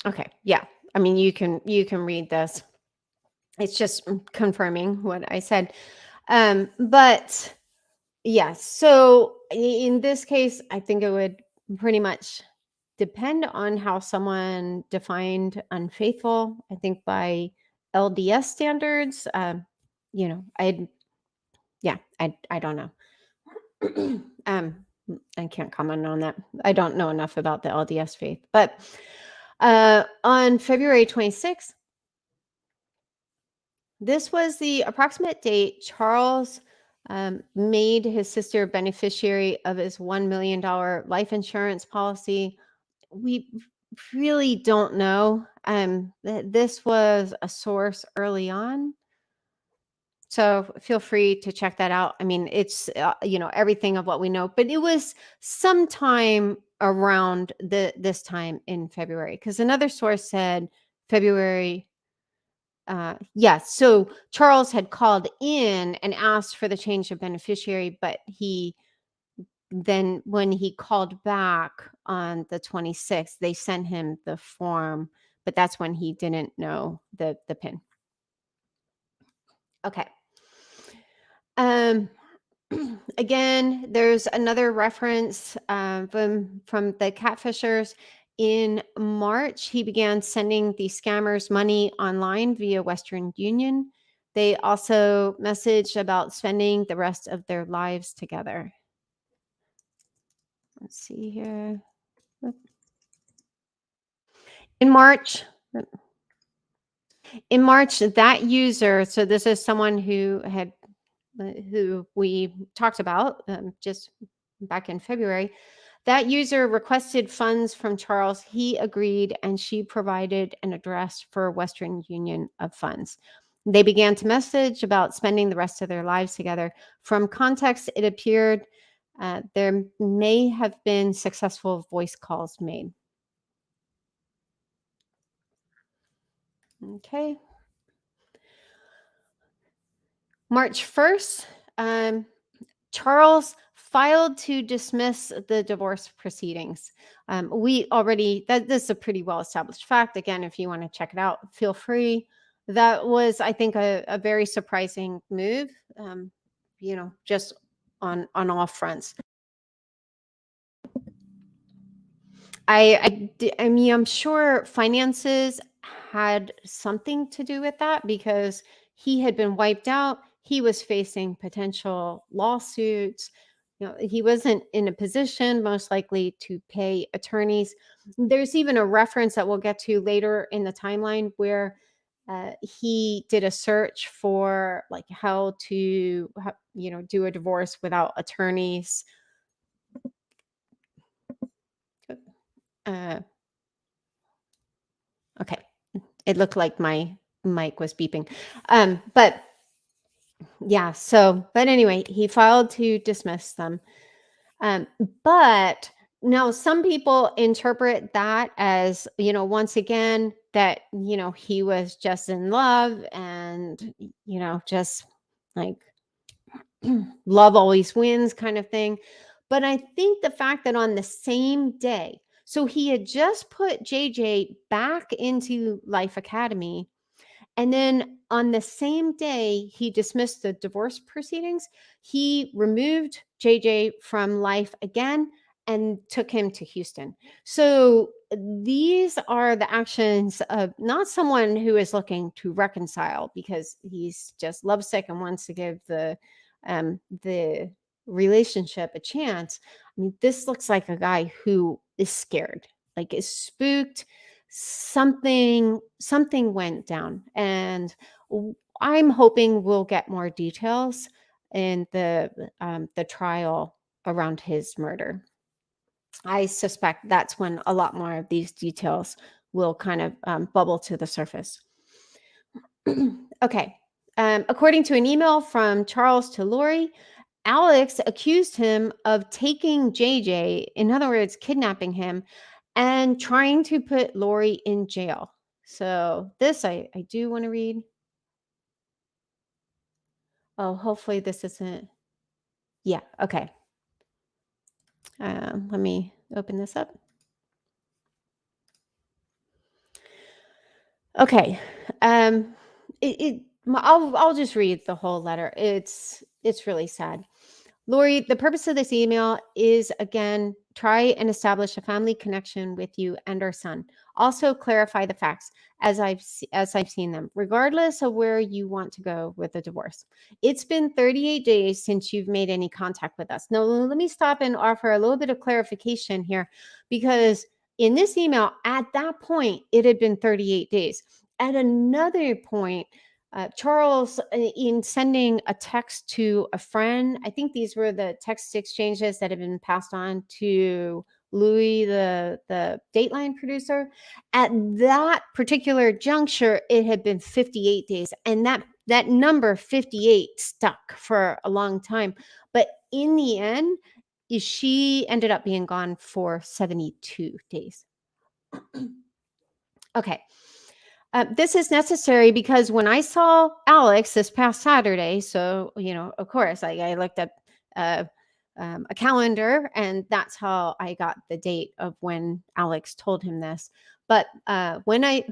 Okay, yeah. I mean, you can read this. It's just confirming what I said. But yeah, so in this case, I think it would pretty much depend on how someone defined unfaithful. I think by LDS standards, I don't know. I can't comment on that. I don't know enough about the LDS faith. But on February 26th, this was the approximate date Charles made his sister beneficiary of his $1 million life insurance policy. We really don't know. This was a source early on, so feel free to check that out. I mean, it's everything of what we know, but it was sometime around this time in February, because another source said February. Yes. So Charles had called in and asked for the change of beneficiary, but then when he called back on the 26th, they sent him the form, but that's when he didn't know the PIN. Okay. Again, there's another reference from the catfishers. In March, he began sending the scammers money online via Western Union. They also messaged about spending the rest of their lives together. Let's see here. In March, that user, so this is someone who we talked about just back in February. That user requested funds from Charles. He agreed, and she provided an address for Western Union of funds. They began to message about spending the rest of their lives together. From context, it appeared There may have been successful voice calls made. Okay. March 1st, Charles filed to dismiss the divorce proceedings. This is a pretty well established fact. Again, if you want to check it out, feel free. That was, I think, a very surprising move, just on all fronts. I mean, I'm sure finances had something to do with that because he had been wiped out. He was facing potential lawsuits. He wasn't in a position, most likely, to pay attorneys. There's even a reference that we'll get to later in the timeline where he did a search for like how to, do a divorce without attorneys. Okay. It looked like my mic was beeping. But yeah, but anyway, he filed to dismiss them. But now some people interpret that as, once again, that, he was just in love and, just like love always wins kind of thing. But I think the fact that on the same day, so he had just put JJ back into Life Academy, and then on the same day he dismissed the divorce proceedings, he removed JJ from Life again and took him to Houston. So these are the actions of not someone who is looking to reconcile because he's just lovesick and wants to give the relationship a chance. I mean, this looks like a guy who is scared, like is spooked. Something went down, and I'm hoping we'll get more details in the trial around his murder. I suspect that's when a lot more of these details will kind of bubble to the surface. Okay. According to an email from Charles to Lori, Alex accused him of taking JJ, in other words, kidnapping him, and trying to put Lori in jail. So this I do want to read. Oh, hopefully this isn't. Yeah, okay. Let me open this up. Okay. I'll just read the whole letter. It's really sad. Lori, the purpose of this email is, again, try and establish a family connection with you and our son. Also clarify the facts as I've seen them, regardless of where you want to go with the divorce. It's been 38 days since you've made any contact with us. Now, let me stop and offer a little bit of clarification here, because in this email, at that point, it had been 38 days. At another point, Charles, in sending a text to a friend, I think these were the text exchanges that have been passed on to Louis, the Dateline producer. At that particular juncture, it had been 58 days, and that number 58 stuck for a long time. But in the end, she ended up being gone for 72 days. Okay. This is necessary because when I saw Alex this past Saturday, so, of course, I looked up a calendar, and that's how I got the date of when Alex told him this. But when I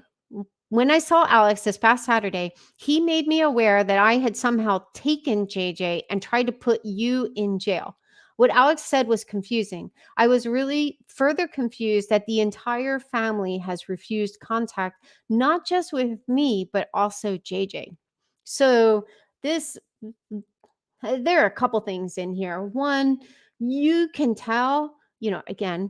saw Alex this past Saturday, he made me aware that I had somehow taken JJ and tried to put you in jail. What Alex said was confusing. I was really further confused that the entire family has refused contact, not just with me, but also JJ. So there are a couple things in here. One, you can tell, again,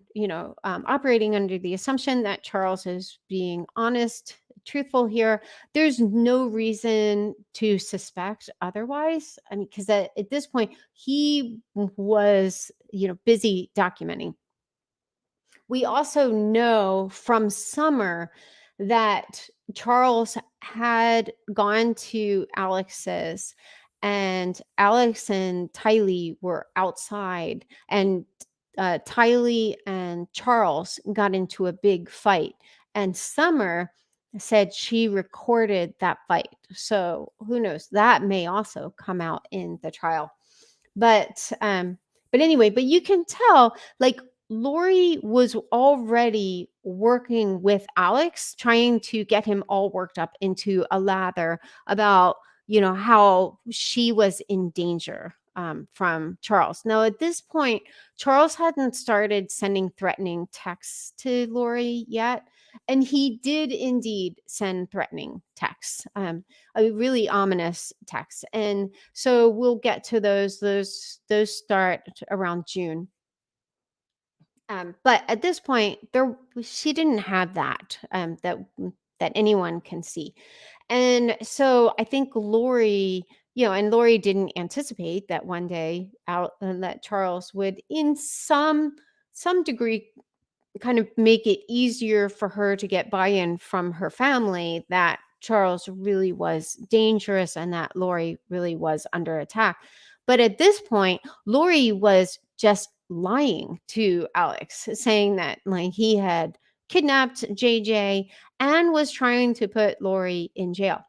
operating under the assumption that Charles is being honest, truthful here. There's no reason to suspect otherwise. I mean, because at this point, he was, busy documenting. We also know from Summer that Charles had gone to Alex's and Alex and Tylee were outside, and Tylee and Charles got into a big fight, and Summer said she recorded that fight. So who knows? That may also come out in the trial. But anyway, but you can tell, like, Lori was already working with Alex, trying to get him all worked up into a lather about, how she was in danger from Charles. Now, at this point, Charles hadn't started sending threatening texts to Lori yet. And he did indeed send threatening texts, a really ominous text. And so we'll get to those. Those start around June. But at this point, she didn't have that that anyone can see. And so I think Lori, and Lori didn't anticipate that one day out that Charles would, in some degree, kind of make it easier for her to get buy-in from her family that Charles really was dangerous and that Lori really was under attack. But at this point, Lori was just lying to Alex, saying that, like, he had kidnapped JJ and was trying to put Lori in jail.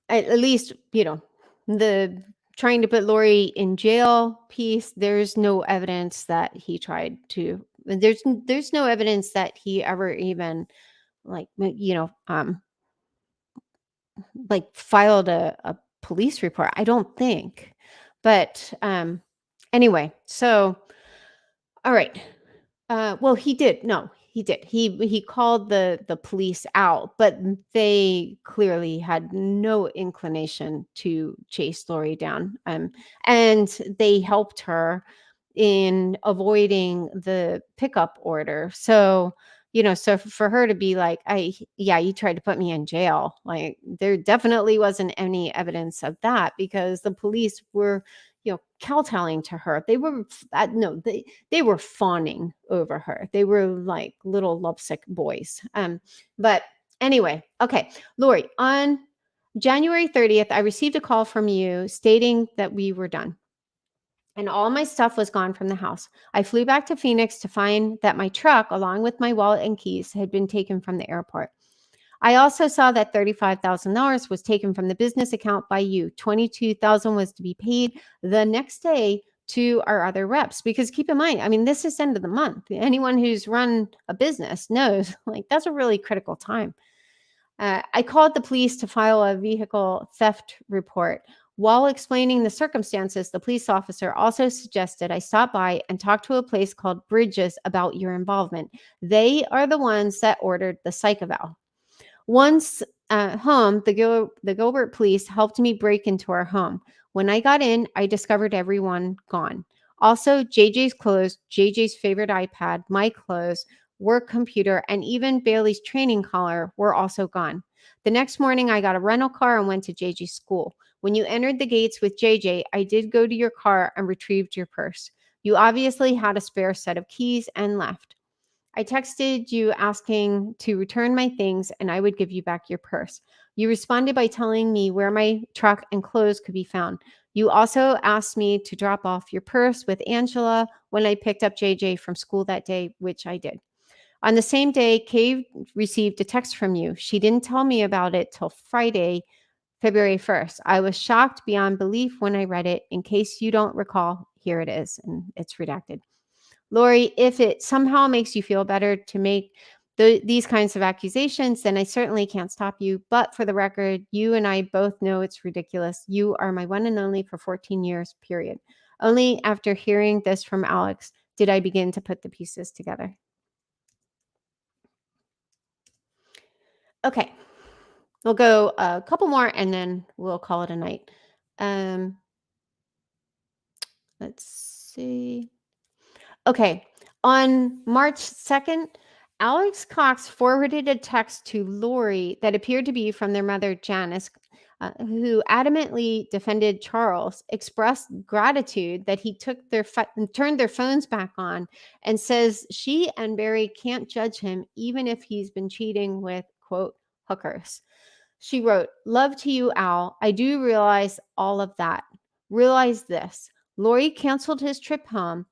At least, the trying to put Lori in jail piece, there's no evidence that he tried to. There's no evidence that he ever even, like, like, filed a police report. I don't think. But anyway, so all right. Well, he did. No, he did. He called the police out, but they clearly had no inclination to chase Lori down. And they helped her in avoiding the pickup order. So, so for her to be like, you tried to put me in jail. Like, there definitely wasn't any evidence of that, because the police were, kowtowing to her. They were, no, they were fawning over her. They were like little lovesick boys. But anyway, okay, Lori, on January 30th, I received a call from you stating that we were done and all my stuff was gone from the house. I flew back to Phoenix to find that my truck, along with my wallet and keys, had been taken from the airport. I also saw that $35,000 was taken from the business account by you. $22,000 was to be paid the next day to our other reps. Because keep in mind, I mean, this is end of the month. Anyone who's run a business knows, like, that's a really critical time. I called the police to file a vehicle theft report. While explaining the circumstances, the police officer also suggested I stop by and talk to a place called Bridges about your involvement. They are the ones that ordered the psych eval. Once home, the Gilbert police helped me break into our home. When I got in, I discovered everyone gone. Also, JJ's clothes, JJ's favorite iPad, my clothes, work computer, and even Bailey's training collar were also gone. The next morning, I got a rental car and went to JJ's school. When you entered the gates with JJ, I did go to your car and retrieved your purse. You obviously had a spare set of keys and left. I texted you asking to return my things and I would give you back your purse. You responded by telling me where my truck and clothes could be found. You also asked me to drop off your purse with Angela when I picked up JJ from school that day, which I did. On the same day, Kay received a text from you. She didn't tell me about it till Friday, February 1st. I was shocked beyond belief when I read it. In case you don't recall, here it is, and it's redacted. Lori, if it somehow makes you feel better to make these kinds of accusations, then I certainly can't stop you. But for the record, you and I both know it's ridiculous. You are my one and only for 14 years, period. Only after hearing this from Alex did I begin to put the pieces together. Okay, we'll go a couple more and then we'll call it a night. Let's see. Okay, on March 2nd, Alex Cox forwarded a text to Lori that appeared to be from their mother, Janis, who adamantly defended Charles, expressed gratitude that he turned their phones back on, and says she and Barry can't judge him even if he's been cheating with, quote, hookers. She wrote, "Love to you, Al. I do realize all of that. Realize this. Lori canceled his trip home.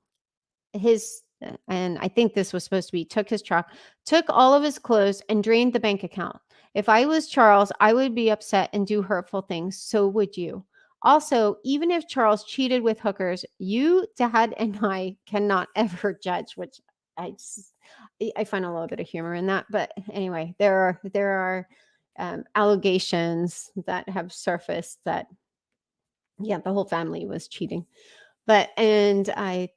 And I think this was supposed to be took his truck, took all of his clothes, and drained the bank account. If I was Charles, I would be upset and do hurtful things. So would you. Also, even if Charles cheated with hookers, you, Dad, and I cannot ever judge," which I find a little bit of humor in that. But anyway, there are allegations that have surfaced that, yeah, the whole family was cheating. But and I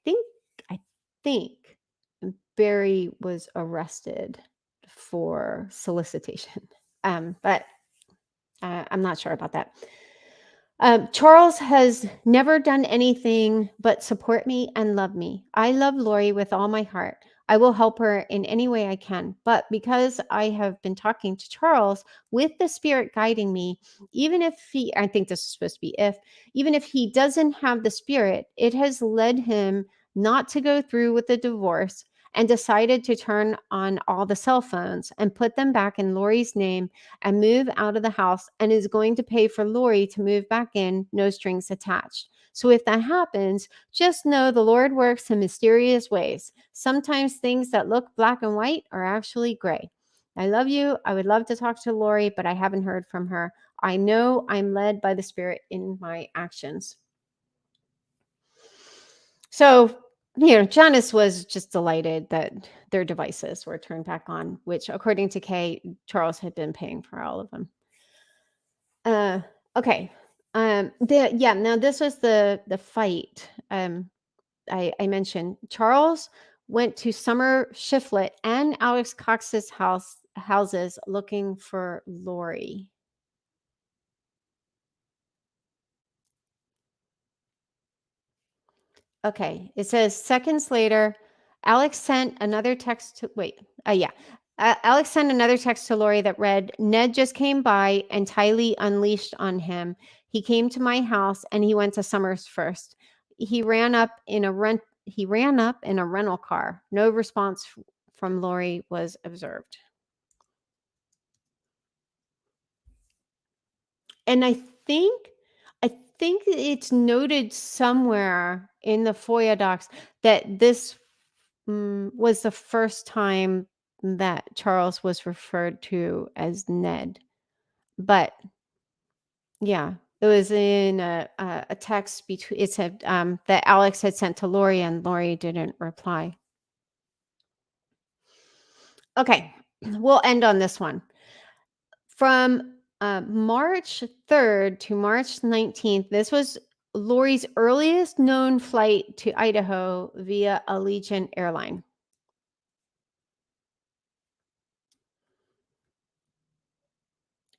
think Barry was arrested for solicitation. But I'm not sure about that. Charles has never done anything but support me and love me. I love Lori with all my heart. I will help her in any way I can. But because I have been talking to Charles with the Spirit guiding me, I think this is supposed to be even if he doesn't have the Spirit, it has led him not to go through with the divorce and decided to turn on all the cell phones and put them back in Lori's name and move out of the house, and is going to pay for Lori to move back in, no strings attached. So if that happens, just know the Lord works in mysterious ways. Sometimes things that look black and white are actually gray. I love you. I would love to talk to Lori, but I haven't heard from her. I know I'm led by the Spirit in my actions. So, Janis was just delighted that their devices were turned back on, which, according to Kay, Charles had been paying for all of them. Okay. Now this was the fight. I mentioned Charles went to Summer Shiflett and Alex Cox's houses looking for Lori. Okay, it says seconds later, Alex sent another text to Alex sent another text to Lori that read, "Ned just came by and Tylee unleashed on him. He came to my house and he went to Summers first. He ran up in a rental car. No response from Lori was observed." And I think it's noted somewhere in the FOIA docs that this was the first time that Charles was referred to as Ned. But yeah, it was in a text between. It said that Alex had sent to Lori, and Lori didn't reply. Okay, we'll end on this one. From March 3rd to March 19th, this was Lori's earliest known flight to Idaho via Allegiant airline.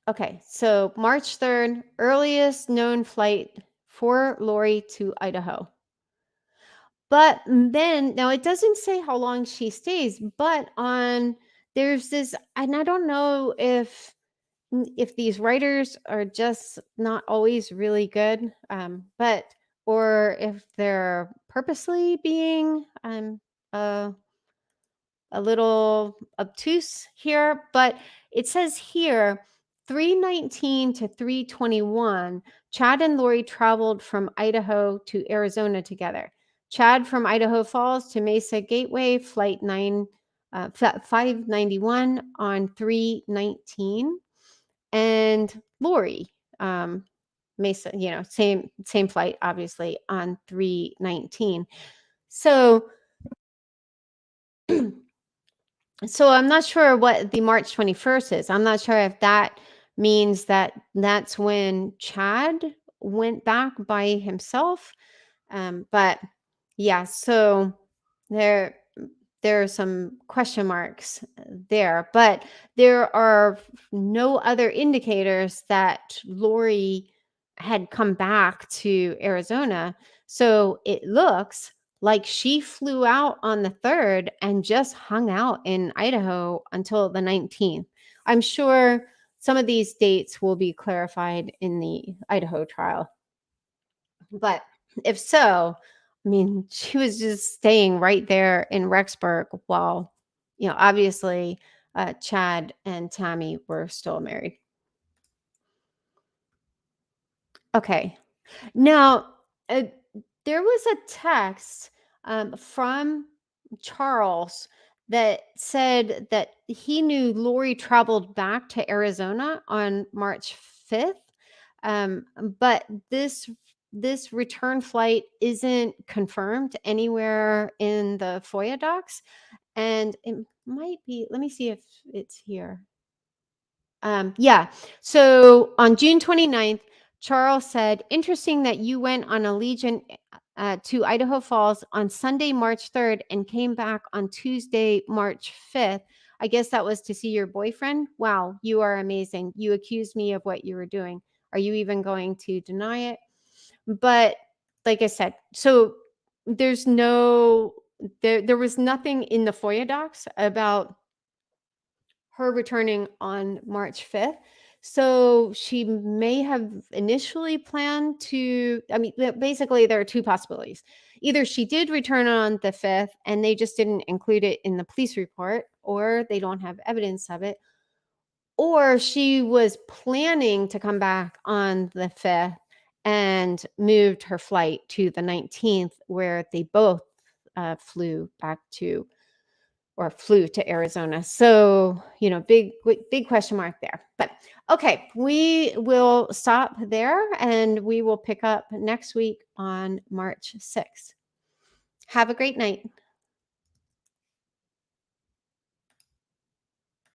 Okay, so March 3rd, earliest known flight for Lori to Idaho. But then, now it doesn't say how long she stays, but there's this, and I don't know if these writers are just not always really good, but or if they're purposely being uh, a little obtuse here, but it says here 319 to 321, Chad and Lori traveled from Idaho to Arizona together. Chad from Idaho Falls to Mesa Gateway, flight 591 on 319. And Lori, Mesa, same flight, obviously, on 319. So I'm not sure what the March 21st is. I'm not sure if that means that that's when Chad went back by himself. But yeah, so there are some question marks there, but there are no other indicators that Lori had come back to Arizona. So it looks like she flew out on the 3rd and just hung out in Idaho until the 19th. I'm sure some of these dates will be clarified in the Idaho trial. But if so, I mean, she was just staying right there in Rexburg while, obviously Chad and Tammy were still married. Okay. Now, there was a text from Charles that said that he knew Lori traveled back to Arizona on March 5th. But this return flight isn't confirmed anywhere in the FOIA docs. And it might be, let me see if it's here. Yeah. So on June 29th, Charles said, interesting that you went on a Legion to Idaho Falls on Sunday, March 3rd, and came back on Tuesday, March 5th. I guess that was to see your boyfriend. Wow, you are amazing. You accused me of what you were doing. Are you even going to deny it? But like I said, so there's no, there was nothing in the FOIA docs about her returning on March 5th. So she may have initially planned to, I mean, basically, there are two possibilities. Either she did return on the 5th and they just didn't include it in the police report, or they don't have evidence of it, or she was planning to come back on the 5th and moved her flight to the 19th, where they both flew back to or flew to Arizona. So, big question mark there. But okay, we will stop there and we will pick up next week on March 6th. Have a great night.